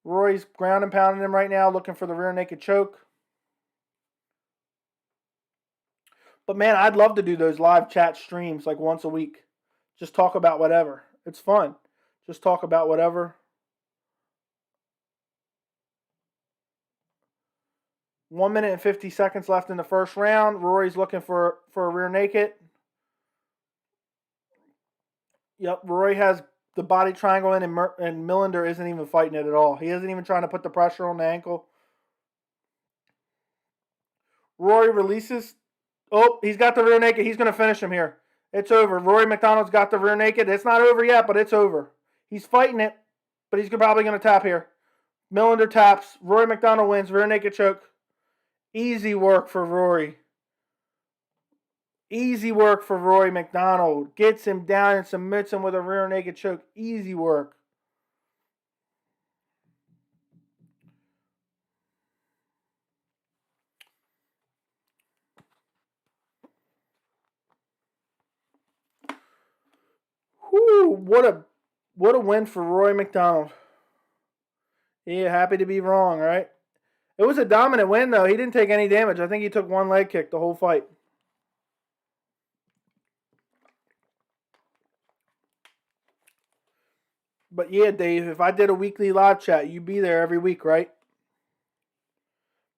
[SPEAKER 1] Rory's ground and pounding him right now, looking for the rear naked choke. But man, I'd love to do those live chat streams like once a week. Just talk about whatever. It's fun. Just talk about whatever. 1 minute and 50 seconds left in the first round. Rory's looking for a rear naked. Yep, Rory has the body triangle in, and Millender isn't even fighting it at all. He isn't even trying to put the pressure on the ankle. Rory releases. Oh, he's got the rear naked. He's going to finish him here. It's over. Rory Macdonald's got the rear naked. It's not over yet, but it's over. He's fighting it, but he's probably going to tap here. Millender taps. Rory Macdonald wins. Rear naked choke. Easy work for Rory. Easy work for Rory Macdonald. Gets him down and submits him with a rear naked choke. Easy work. Whew, what a win for Rory Macdonald. Yeah, happy to be wrong, right? It was a dominant win, though. He didn't take any damage. I think he took 1 leg kick the whole fight. But yeah, Dave, if I did a weekly live chat, you'd be there every week, right?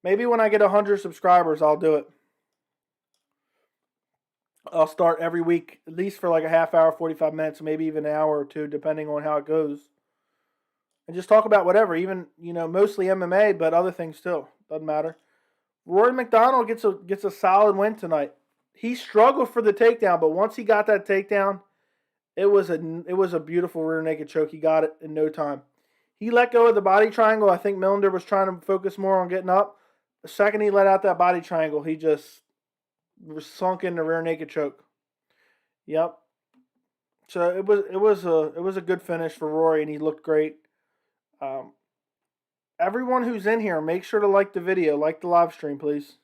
[SPEAKER 1] Maybe when I get 100 subscribers, I'll do it. I'll start every week, at least for like a half hour, 45 minutes, maybe even an hour or 2, depending on how it goes. And just talk about whatever, even, mostly MMA, but other things too. Doesn't matter. Rory Macdonald gets a solid win tonight. He struggled for the takedown, but once he got that takedown, it was a beautiful rear naked choke. He got it in no time. He let go of the body triangle. I think Millender was trying to focus more on getting up. The second he let out that body triangle, he just was sunk in the rear naked choke. Yep. So it was a good finish for Rory, and he looked great. Everyone who's in here, make sure to like the video, like the live stream, please.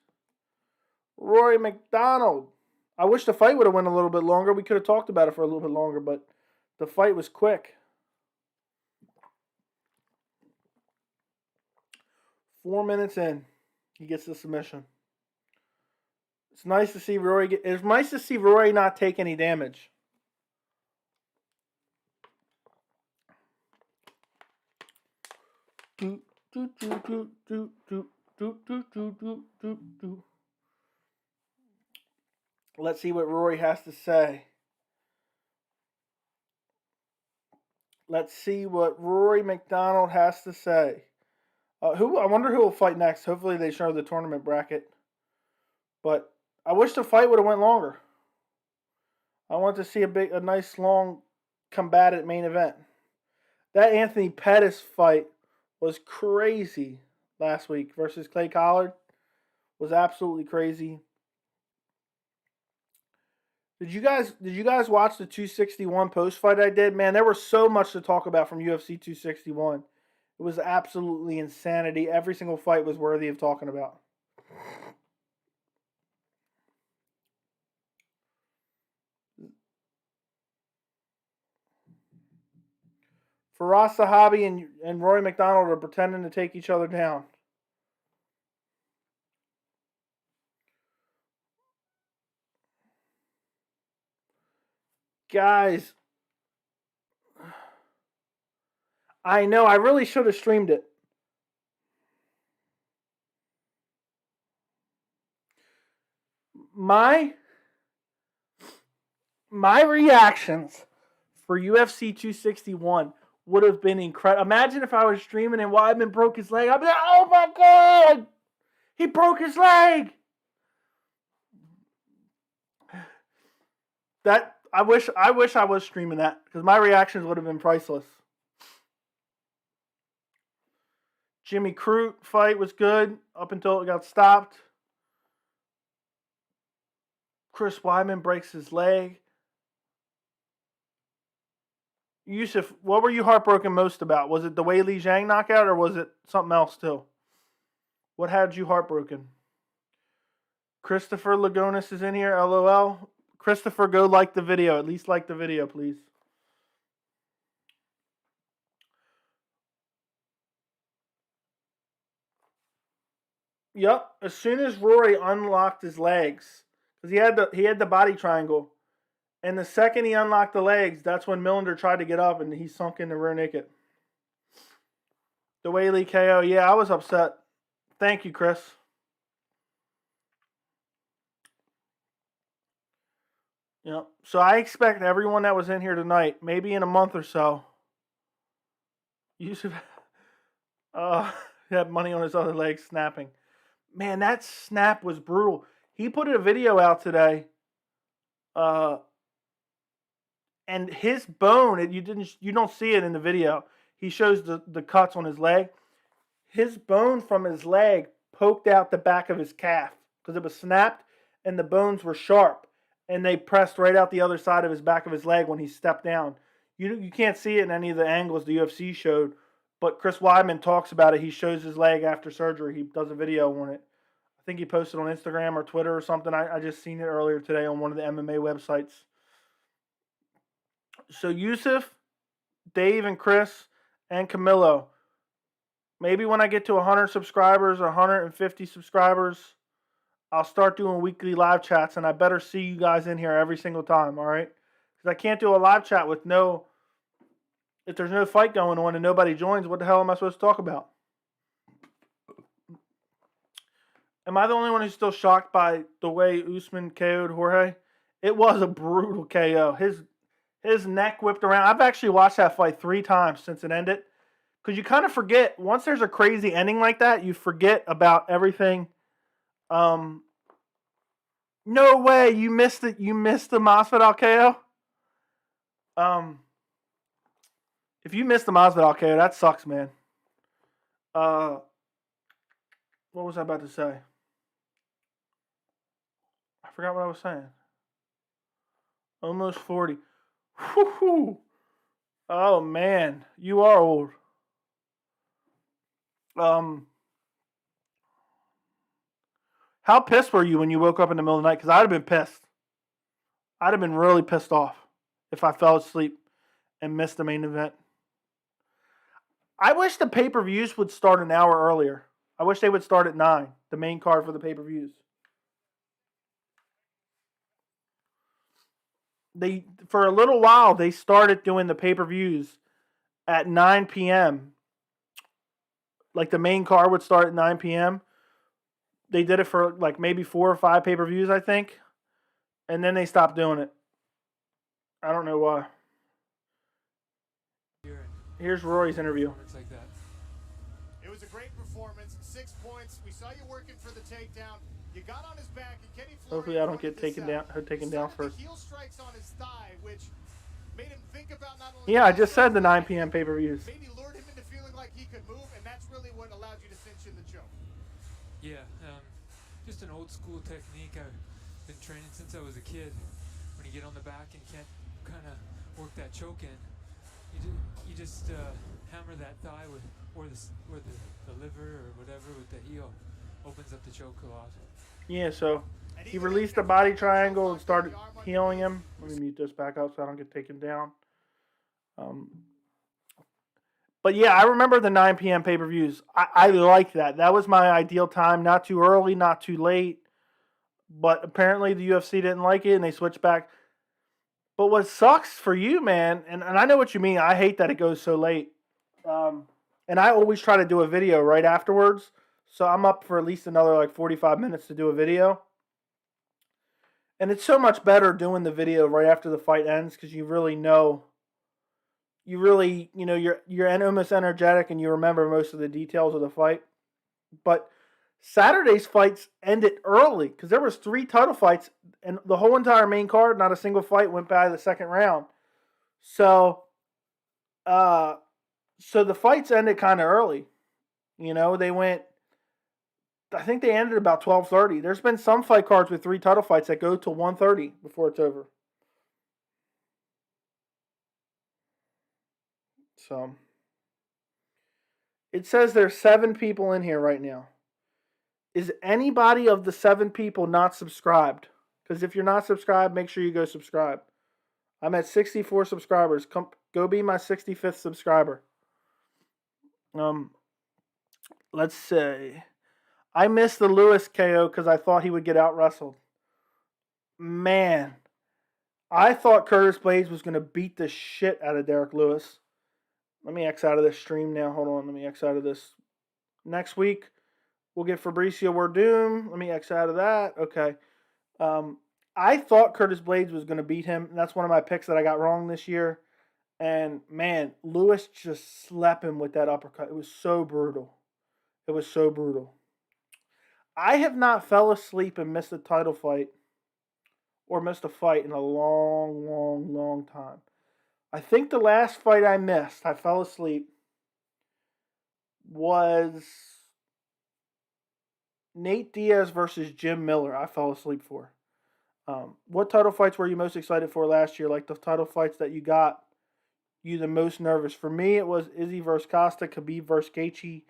[SPEAKER 1] Rory Macdonald. I wish the fight would have went a little bit longer. We could have talked about it for a little bit longer, but the fight was quick. 4 minutes in, he gets the submission. It's nice to see Rory. It's nice to see Rory not take any damage. Let's see what Rory has to say. Let's see what Rory Macdonald has to say. I wonder who will fight next. Hopefully they show the tournament bracket. But I wish the fight would have went longer. I want to see a nice, long, combatant main event. That Anthony Pettis fight was crazy last week versus Clay Collard. Was absolutely crazy. Did you guys watch the 261 post fight I did? Man, there was so much to talk about from UFC 261. It was absolutely insanity. Every single fight was worthy of talking about. Faraz Sahabi and Rory Macdonald are pretending to take each other down. Guys, I know, I really should have streamed it. My reactions for UFC 261 would have been incredible. Imagine if I was streaming and Weidman broke his leg. I'd be like, oh my God! He broke his leg! I wish I was streaming that, because my reactions would have been priceless. Jimmy Crute fight was good up until it got stopped. Chris Weidman breaks his leg. Yusuf, what were you heartbroken most about? Was it the Wei Li Zhang knockout, or was it something else too? What had you heartbroken? Christopher Lagonis is in here, LOL. Christopher, go like the video. At least like the video, please. Yep. As soon as Rory unlocked his legs, because he had the body triangle, and the second he unlocked the legs, that's when Millender tried to get up and he sunk in the rear naked. The Wei Li KO. Yeah, I was upset. Thank you, Chris. Yep. So I expect everyone that was in here tonight, maybe in a month or so, Yusuf had money on his other leg snapping. Man, that snap was brutal. He put a video out today, and his bone, you don't see it in the video. He shows the cuts on his leg. His bone from his leg poked out the back of his calf because it was snapped, and the bones were sharp, and they pressed right out the other side of his back of his leg when he stepped down. You can't see it in any of the angles the UFC showed, but Chris Weidman talks about it. He shows his leg after surgery. He does a video on it. I think he posted on Instagram or Twitter or something. I just seen it earlier today on one of the MMA websites. So Yusuf, Dave, and Chris, and Camilo, maybe when I get to 100 subscribers or 150 subscribers, I'll start doing weekly live chats, and I better see you guys in here every single time, all right? Because I can't do a live chat with if there's no fight going on and nobody joins, what the hell am I supposed to talk about? Am I the only one who's still shocked by the way Usman KO'd Jorge? It was a brutal KO. His neck whipped around. I've actually watched that fight 3 times since it ended. Because you kind of forget, once there's a crazy ending like that, you forget about everything. No way, you missed it. You missed the Masvidal KO? If you missed the Masvidal KO, that sucks, man. What was I about to say? I forgot what I was saying. Almost 40. Whew. Oh, man. You are old. How pissed were you when you woke up in the middle of the night? Because I'd have been pissed. I'd have been really pissed off if I fell asleep and missed the main event. I wish the pay-per-views would start an hour earlier. I wish they would start at 9, the main card for the pay-per-views. For a little while, they started doing the pay-per-views at 9 p.m. Like the main card would start at 9 p.m. They did it for like maybe 4 or 5 pay-per-views, I think. And then they stopped doing it. I don't know why. Here's Rory's interview.
[SPEAKER 2] Like that.
[SPEAKER 3] It was a great performance. 6 points. We saw you working for the takedown. You got on his back, and Kenny Florian
[SPEAKER 1] Hopefully I don't get taken down first.
[SPEAKER 3] Heel strikes on his thigh, which made him think about not only.
[SPEAKER 1] Yeah, I just said the 9 p.m. pay-per-views.
[SPEAKER 3] Maybe lured him into feeling like he could move, and that's really what allowed you to cinch in the choke.
[SPEAKER 2] Yeah, just an old school technique. I've been training since I was a kid. When you get on the back and can't kind of work that choke in, you just hammer that thigh with, or the liver or whatever with the heel, opens up the choke a lot.
[SPEAKER 1] Yeah, so he released the body triangle and started healing him. Let me mute this back up so I don't get taken down. But yeah, I remember the 9 p.m. pay-per-views. I liked that. That was my ideal time. Not too early, not too late. But apparently the UFC didn't like it and they switched back. But what sucks for you, man, and I know what you mean. I hate that it goes so late. And I always try to do a video right afterwards. So I'm up for at least another like 45 minutes to do a video. And it's so much better doing the video right after the fight ends because you really know. You're almost energetic and you remember most of the details of the fight. But Saturday's fights ended early because there was 3 title fights and the whole entire main card, not a single fight went by the second round. So the fights ended kind of early. They went, I think they ended about 12:30. There's been some fight cards with 3 title fights that go to 1:30 before it's over. So, it says there's 7 people in here right now. Is anybody of the 7 people not subscribed? Because if you're not subscribed, make sure you go subscribe. I'm at 64 subscribers. Go be my 65th subscriber. Let's say I missed the Lewis KO because I thought he would get out wrestled. Man, I thought Curtis Blades was going to beat the shit out of Derek Lewis. Let me X out of this stream now. Hold on. Let me X out of this. Next week, we'll get Fabricio Werdum. Let me X out of that. Okay. I thought Curtis Blades was going to beat him. That's one of my picks that I got wrong this year. And, man, Lewis just slapped him with that uppercut. It was so brutal. It was so brutal. I have not fell asleep and missed a title fight or missed a fight in a long, long, long time. I think the last fight I missed, I fell asleep, was Nate Diaz versus Jim Miller. I fell asleep for. What title fights were you most excited for last year? Like the title fights that you got you the most nervous? For me, it was Izzy versus Costa, Khabib versus Gaethje,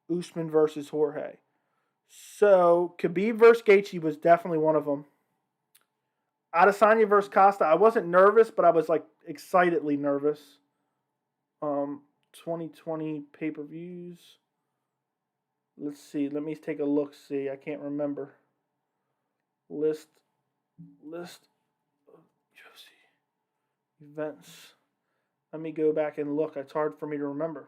[SPEAKER 1] Usman versus Jorge. So, Khabib versus Gaethje was definitely one of them. Adesanya versus Costa, I wasn't nervous, but I was like excitedly nervous. 2020 pay-per-views. Let's see. Let me take a look. See, I can't remember. List of UFC events. Let me go back and look. It's hard for me to remember.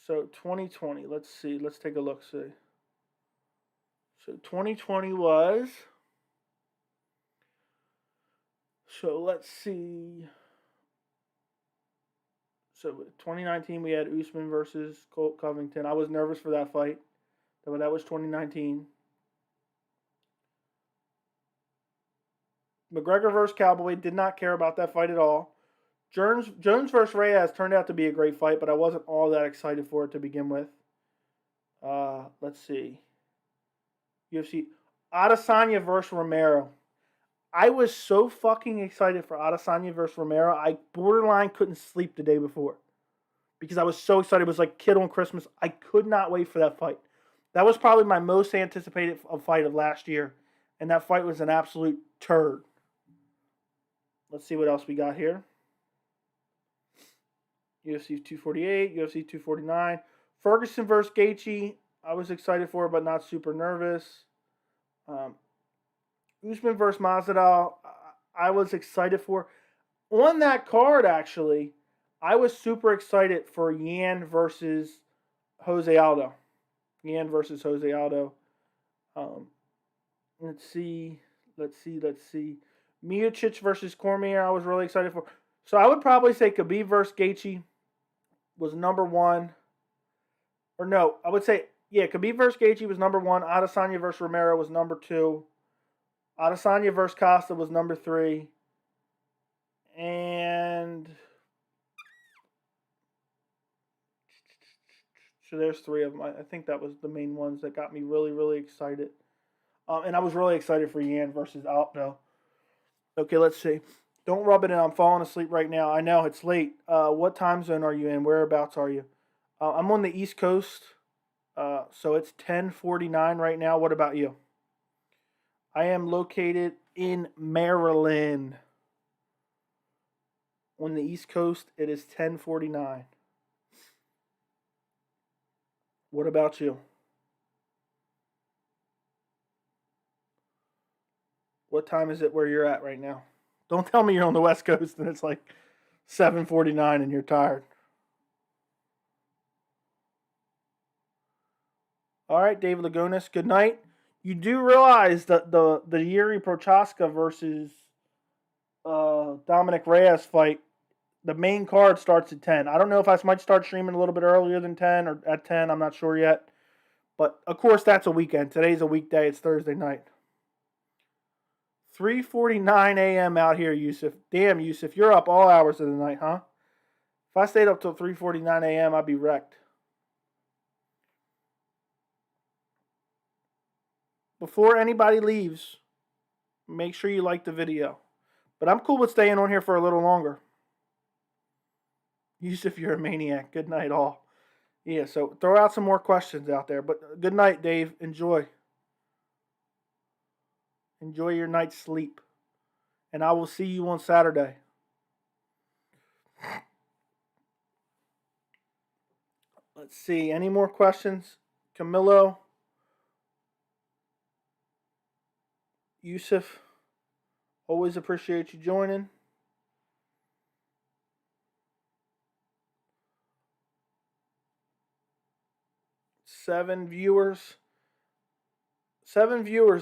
[SPEAKER 1] So 2020. Let's see. Let's take a look. See. So 2020 was. So let's see. So 2019 we had Usman versus Colt Covington. I was nervous for that fight, but that was 2019. McGregor versus Cowboy, did not care about that fight at all. Jones versus Reyes turned out to be a great fight, but I wasn't all that excited for it to begin with. Let's see. UFC Adesanya versus Romero. I was so fucking excited for Adesanya versus Romero. I borderline couldn't sleep the day before because I was so excited. It was like kid on Christmas. I could not wait for that fight. That was probably my most anticipated fight of last year, and that fight was an absolute turd. Let's see what else we got here. UFC 248, UFC 249. Ferguson versus Gaethje. I was excited for it, but not super nervous. Usman versus Masvidal, I was excited for. On that card, actually, I was super excited for Yan versus Jose Aldo. Yan versus Jose Aldo. Let's see. Miocic versus Cormier, I was really excited for. So I would probably say Khabib versus Gaethje was number one. Or no, I would say, yeah, Khabib versus Gaethje was number one. Adesanya versus Romero was number two. Adesanya versus Costa was number three. And so there's three of them. I think that was the main ones that got me really, really excited. And I was really excited for Yan versus Alpno. Okay, let's see. Don't rub it in. I'm falling asleep right now. I know it's late. What time zone are you in? Whereabouts are you? I'm on the East Coast, so it's 10:49 right now. What about you? I am located in Maryland. On the East Coast, it is 10:49. What about you? What time is it where you're at right now? Don't tell me you're on the West Coast and it's like 7:49 and you're tired. All right, David Lagonis, good night. You do realize that the Yuri Prochaska versus Dominic Reyes fight, the main card starts at 10. I don't know if I might start streaming a little bit earlier than 10 or at 10. I'm not sure yet. But, of course, that's a weekend. Today's a weekday. It's Thursday night. 3:49 a.m. out here, Yusuf. Damn, Yusuf, you're up all hours of the night, huh? If I stayed up till 3:49 a.m., I'd be wrecked. Before anybody leaves, make sure you like the video. But I'm cool with staying on here for a little longer. Yusuf, you're a maniac. Good night, all. Yeah, so throw out some more questions out there. But good night, Dave. Enjoy. Enjoy your night's sleep. And I will see you on Saturday. Let's see. Any more questions? Camilo? Yusuf? Always appreciate you joining. Seven viewers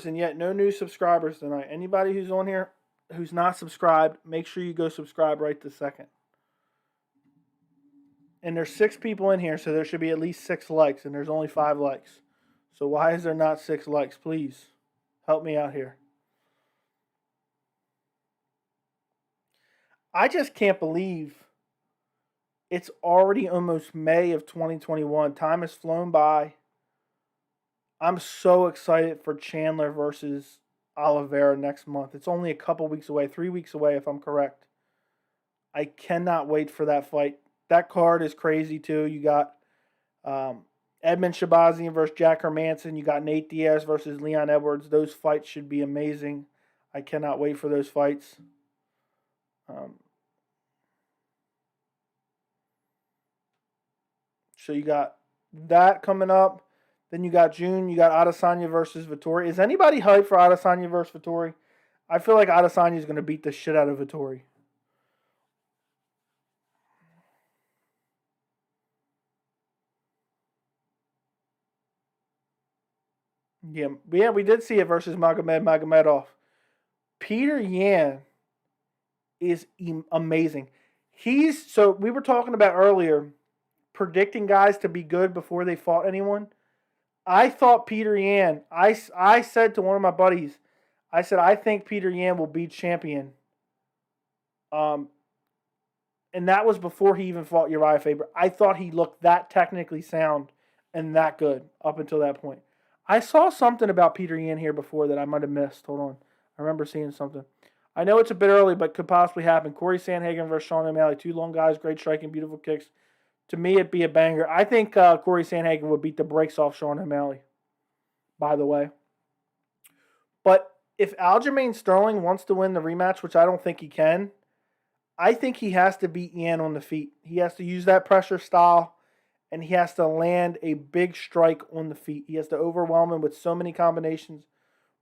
[SPEAKER 1] and yet no new subscribers tonight. Anybody who's on here who's not subscribed, make sure you go subscribe right this second. And there's 6 people in here, so there should be at least 6 likes, and there's only 5 likes. So why is there not 6 likes? Please help me out here. I just can't believe it's already almost May of 2021. Time has flown by. I'm so excited for Chandler versus Oliveira next month. It's only a couple weeks away, 3 weeks away if I'm correct. I cannot wait for that fight. That card is crazy too. You got Edmund Shabazian versus Jack Hermanson. You got Nate Diaz versus Leon Edwards. Those fights should be amazing. I cannot wait for those fights. So you got that coming up. Then you got June. You got Adesanya versus Vettori. Is anybody hyped for Adesanya versus Vettori? I feel like Adesanya is going to beat the shit out of Vettori. Yeah, we did see it versus Magomedov. Peter Yan is amazing. So we were talking about earlier predicting guys to be good before they fought anyone. I thought Peter Yan, I said to one of my buddies, I said, I think Peter Yan will be champion. And that was before he even fought Uriah Faber. I thought he looked that technically sound and that good up until that point. I saw something about Peter Yan here before that I might have missed. Hold on. I remember seeing something. I know it's a bit early, but could possibly happen. Corey Sandhagen versus Sean O'Malley. 2 long guys, great striking, beautiful kicks. To me, it'd be a banger. I think Corey Sandhagen would beat the brakes off Sean O'Malley, by the way. But if Aljamain Sterling wants to win the rematch, which I don't think he can, I think he has to beat Yan on the feet. He has to use that pressure style, and he has to land a big strike on the feet. He has to overwhelm him with so many combinations.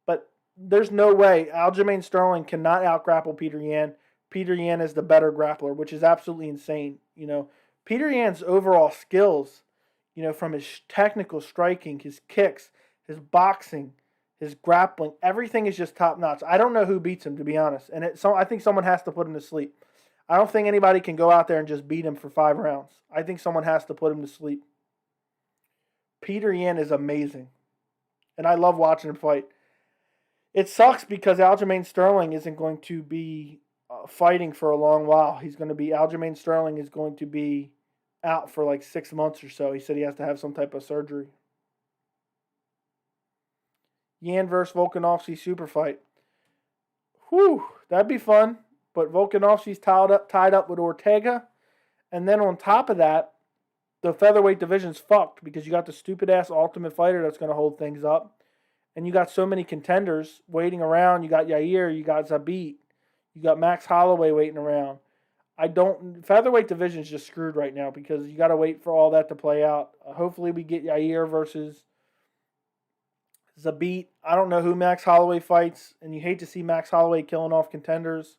[SPEAKER 1] But there's no way. Aljamain Sterling cannot out-grapple Peter Yan. Peter Yan is the better grappler, which is absolutely insane. Peter Yan's overall skills, from his technical striking, his kicks, his boxing, his grappling, everything is just top-notch. I don't know who beats him, to be honest. And I think someone has to put him to sleep. I don't think anybody can go out there and just beat him for 5 rounds. I think someone has to put him to sleep. Peter Yan is amazing. And I love watching him fight. It sucks because Aljamain Sterling isn't going to be fighting for a long while. Aljamain Sterling is going to be out for like 6 months or so. He said he has to have some type of surgery. Yan versus Volkanovski super fight. Whew, that'd be fun. But Volkanovski's tied up with Ortega. And then on top of that, the featherweight division's fucked because you got the stupid-ass Ultimate Fighter that's going to hold things up. And you got so many contenders waiting around. You got Yair, you got Zabit, you got Max Holloway waiting around. Featherweight division's just screwed right now because you got to wait for all that to play out. Hopefully we get Yair versus Zabit. I don't know who Max Holloway fights, and you hate to see Max Holloway killing off contenders.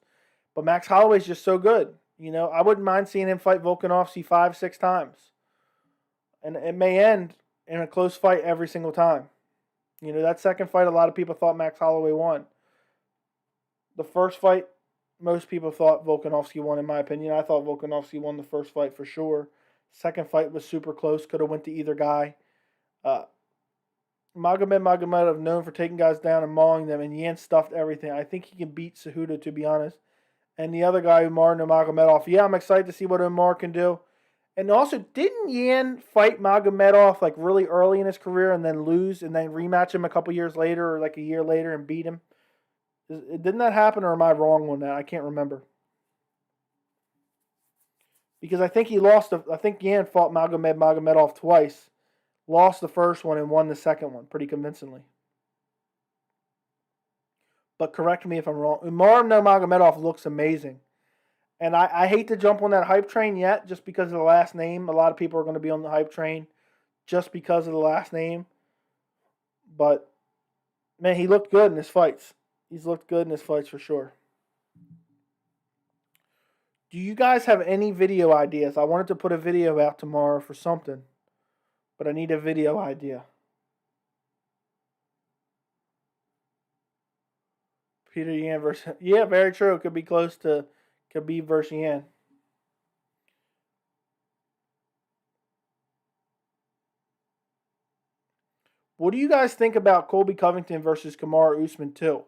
[SPEAKER 1] But Max Holloway's just so good. I wouldn't mind seeing him fight Volkanovski 5-6 times. And it may end in a close fight every single time. That second fight, a lot of people thought Max Holloway won. The first fight, most people thought Volkanovski won, in my opinion. I thought Volkanovski won the first fight for sure. Second fight was super close. Could have went to either guy. Magomedov known for taking guys down and mauling them, and Yan stuffed everything. I think he can beat Cejudo, to be honest. And the other guy, Umar Nurmagomedov. Yeah, I'm excited to see what Umar can do. And also, didn't Yan fight Magomedov like really early in his career and then lose and then rematch him a couple years later or like a year later and beat him? Didn't that happen, or am I wrong on that? I can't remember. Because I think Yan fought Magomedov twice, lost the first one and won the second one pretty convincingly. But correct me if I'm wrong. Umar Nurmagomedov looks amazing. And I hate to jump on that hype train yet just because of the last name. A lot of people are going to be on the hype train just because of the last name. But, man, he looked good in his fights. He's looked good in his fights for sure. Do you guys have any video ideas? I wanted to put a video out tomorrow for something, but I need a video idea. Peter Yan versus... Yeah, very true. It could be close to Khabib versus Yan. What do you guys think about Colby Covington versus Kamaru Usman too?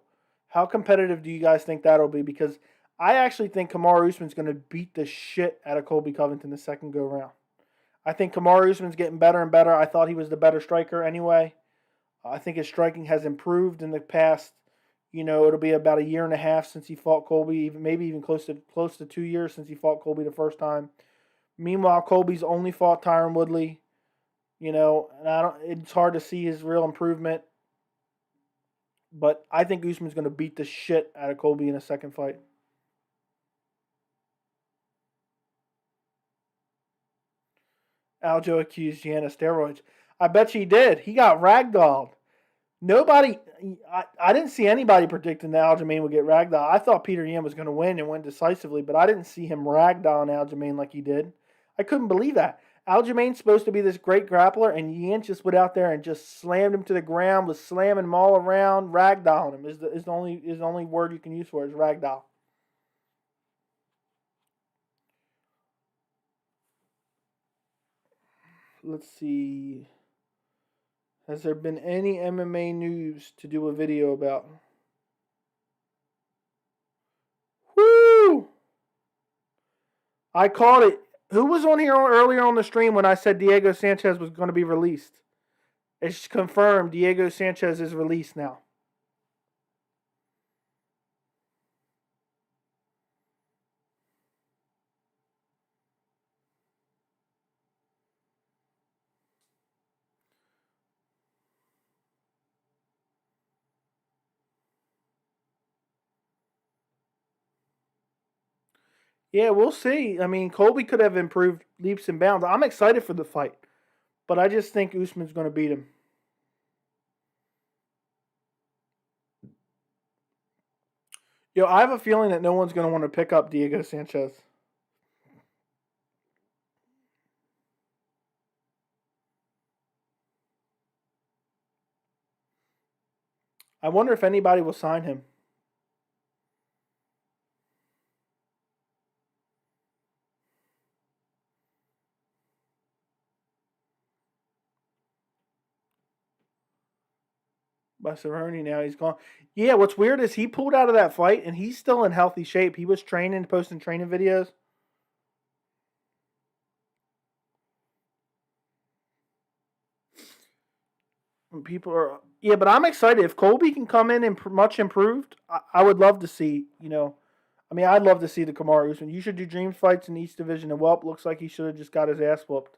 [SPEAKER 1] How competitive do you guys think that'll be? Because I actually think Kamaru Usman's going to beat the shit out of Colby Covington the second go round. I think Kamaru Usman's getting better and better. I thought he was the better striker anyway. I think his striking has improved in the past. It'll be about a year and a half since he fought Colby, maybe even close to 2 years since he fought Colby the first time. Meanwhile, Colby's only fought Tyron Woodley. And it's hard to see his real improvement. But I think Usman's going to beat the shit out of Colby in a second fight. Aljo accused Yan of steroids. I bet you he did. He got ragdolled. I didn't see anybody predicting that Aljamain would get ragdolled. I thought Peter Yan was going to win and win decisively, but I didn't see him ragdolling Aljamain like he did. I couldn't believe that. Aljamain's supposed to be this great grappler, and Yan just went out there and just slammed him to the ground, was slamming him all around, ragdolling him is the only word you can use for it, is ragdoll. Let's see. Has there been any MMA news to do a video about? Woo! I called it. Who was on here earlier on the stream when I said Diego Sanchez was going to be released? It's confirmed. Diego Sanchez is released now. Yeah, we'll see. I mean, Colby could have improved leaps and bounds. I'm excited for the fight, but I just think Usman's going to beat him. I have a feeling that no one's going to want to pick up Diego Sanchez. I wonder if anybody will sign him. by Cerrone now. He's gone. Yeah, what's weird is he pulled out of that fight, and he's still in healthy shape. He was training, posting training videos. And people are... Yeah, but I'm excited. If Colby can come in and much improved, I would love to see, I'd love to see the Kamaru Usman. You should do dream fights in each division, and Welp looks like he should have just got his ass whooped.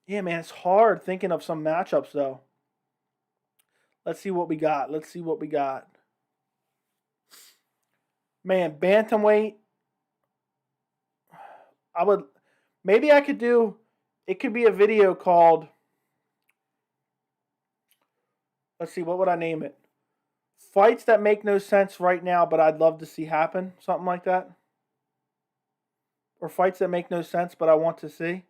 [SPEAKER 1] Yeah, man, it's hard thinking of some matchups, though. Let's see what we got. Man, bantamweight. Maybe I could do, it could be a video called, let's see, what would I name it? Fights that make no sense right now, but I'd love to see happen. Something like that. Or fights that make no sense, but I want to see.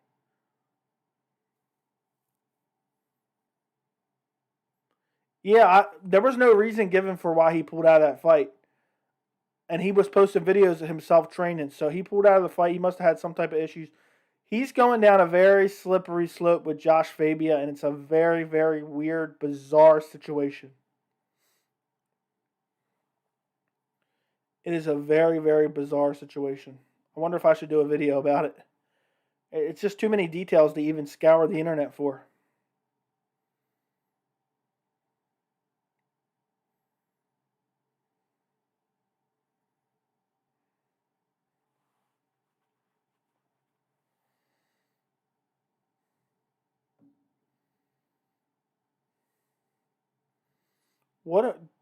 [SPEAKER 1] Yeah, there was no reason given for why he pulled out of that fight. And he was posting videos of himself training. So he pulled out of the fight. He must have had some type of issues. He's going down a very slippery slope with Josh Fabia, and it's a very, very weird, bizarre situation. It is a very, very bizarre situation. I wonder if I should do a video about it. It's just too many details to even scour the internet for.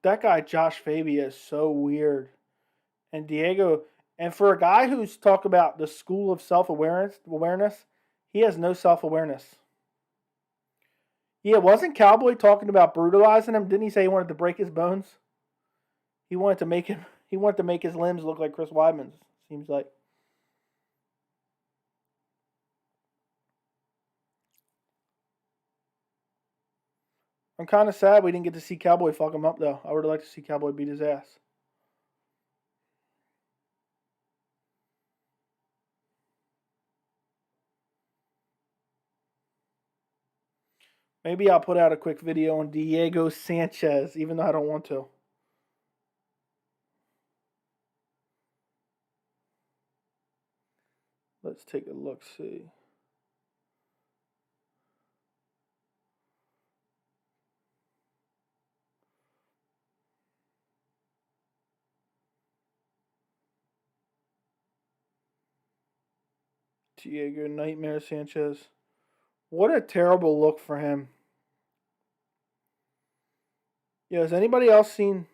[SPEAKER 1] That guy Josh Fabia is so weird. And Diego, and for a guy who's talked about the school of self-awareness, he has no self-awareness. Yeah, wasn't Cowboy talking about brutalizing him? Didn't he say he wanted to break his bones? He wanted to make his limbs look like Chris Weidman's, seems like. I'm kind of sad we didn't get to see Cowboy fuck him up, though. I would have liked to see Cowboy beat his ass. Maybe I'll put out a quick video on Diego Sanchez, even though I don't want to. Let's take a look, see. Diego Nightmare Sanchez. What a terrible look for him. Yeah, has anybody else seen...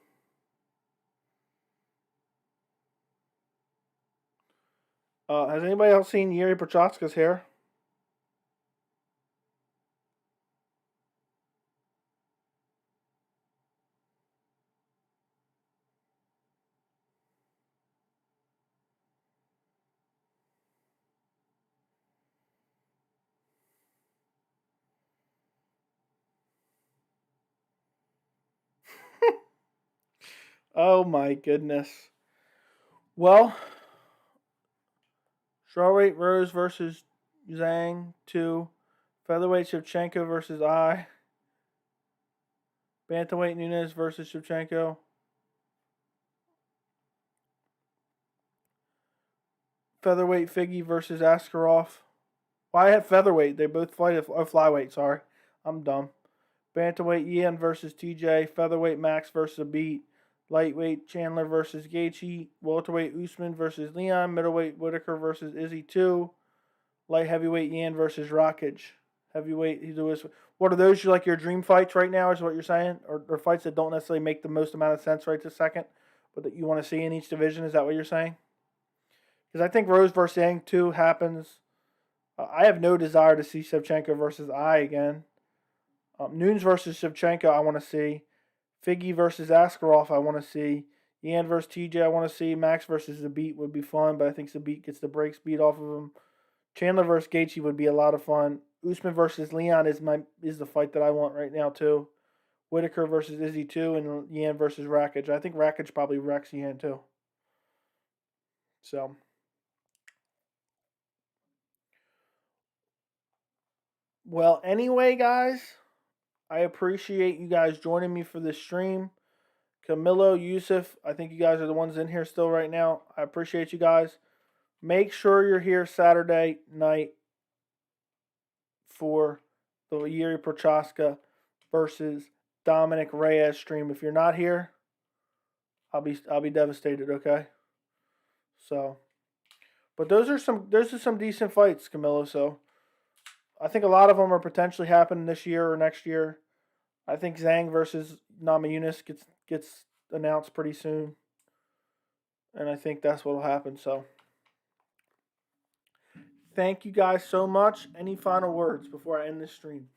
[SPEAKER 1] has anybody else seen Yuri Prochazka's hair? Oh my goodness. Well, strawweight Rose versus Zhang 2. Featherweight Shevchenko versus I. Bantamweight Nunes versus Shevchenko. Featherweight Figgy versus Askarov. Well, I had featherweight. They both fight at flyweight. Sorry, I'm dumb. Bantamweight Ian versus TJ. Featherweight Max versus Abit. Lightweight Chandler versus Gaethje. Welterweight Usman versus Leon. Middleweight Whitaker versus Izzy 2. Light heavyweight Yan versus Rakic. Heavyweight Lewis. What are those? You like your dream fights right now? Is what you're saying, or fights that don't necessarily make the most amount of sense right this second, but that you want to see in each division? Is that what you're saying? Because I think Rose versus Yang 2 happens. I have no desire to see Shevchenko versus I again. Nunes versus Shevchenko, I want to see. Figgy versus Askarov, I want to see. Yan versus TJ, I want to see. Max versus Zabit would be fun, but I think Zabit gets the break speed off of him. Chandler versus Gaethje would be a lot of fun. Usman versus Leon is the fight that I want right now too. Whitaker versus Izzy 2, and Yan versus Rakic. I think Rakic probably wrecks Yan too. So. Well, anyway, guys, I appreciate you guys joining me for this stream. Camilo, Yusuf, I think you guys are the ones in here still right now. I appreciate you guys. Make sure you're here Saturday night for the Yuri Prochaska versus Dominic Reyes stream. If you're not here, I'll be devastated, okay? So, but those are some decent fights, Camilo, so I think a lot of them are potentially happening this year or next year. I think Zhang versus Namajunas gets announced pretty soon. And I think that's what will happen, so thank you guys so much. Any final words before I end this stream?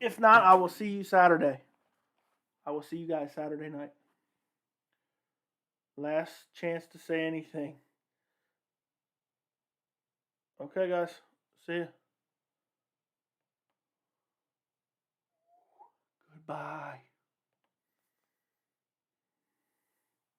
[SPEAKER 1] If not, I will see you Saturday. I will see you guys Saturday night. Last chance to say anything. Okay, guys. See ya. Goodbye.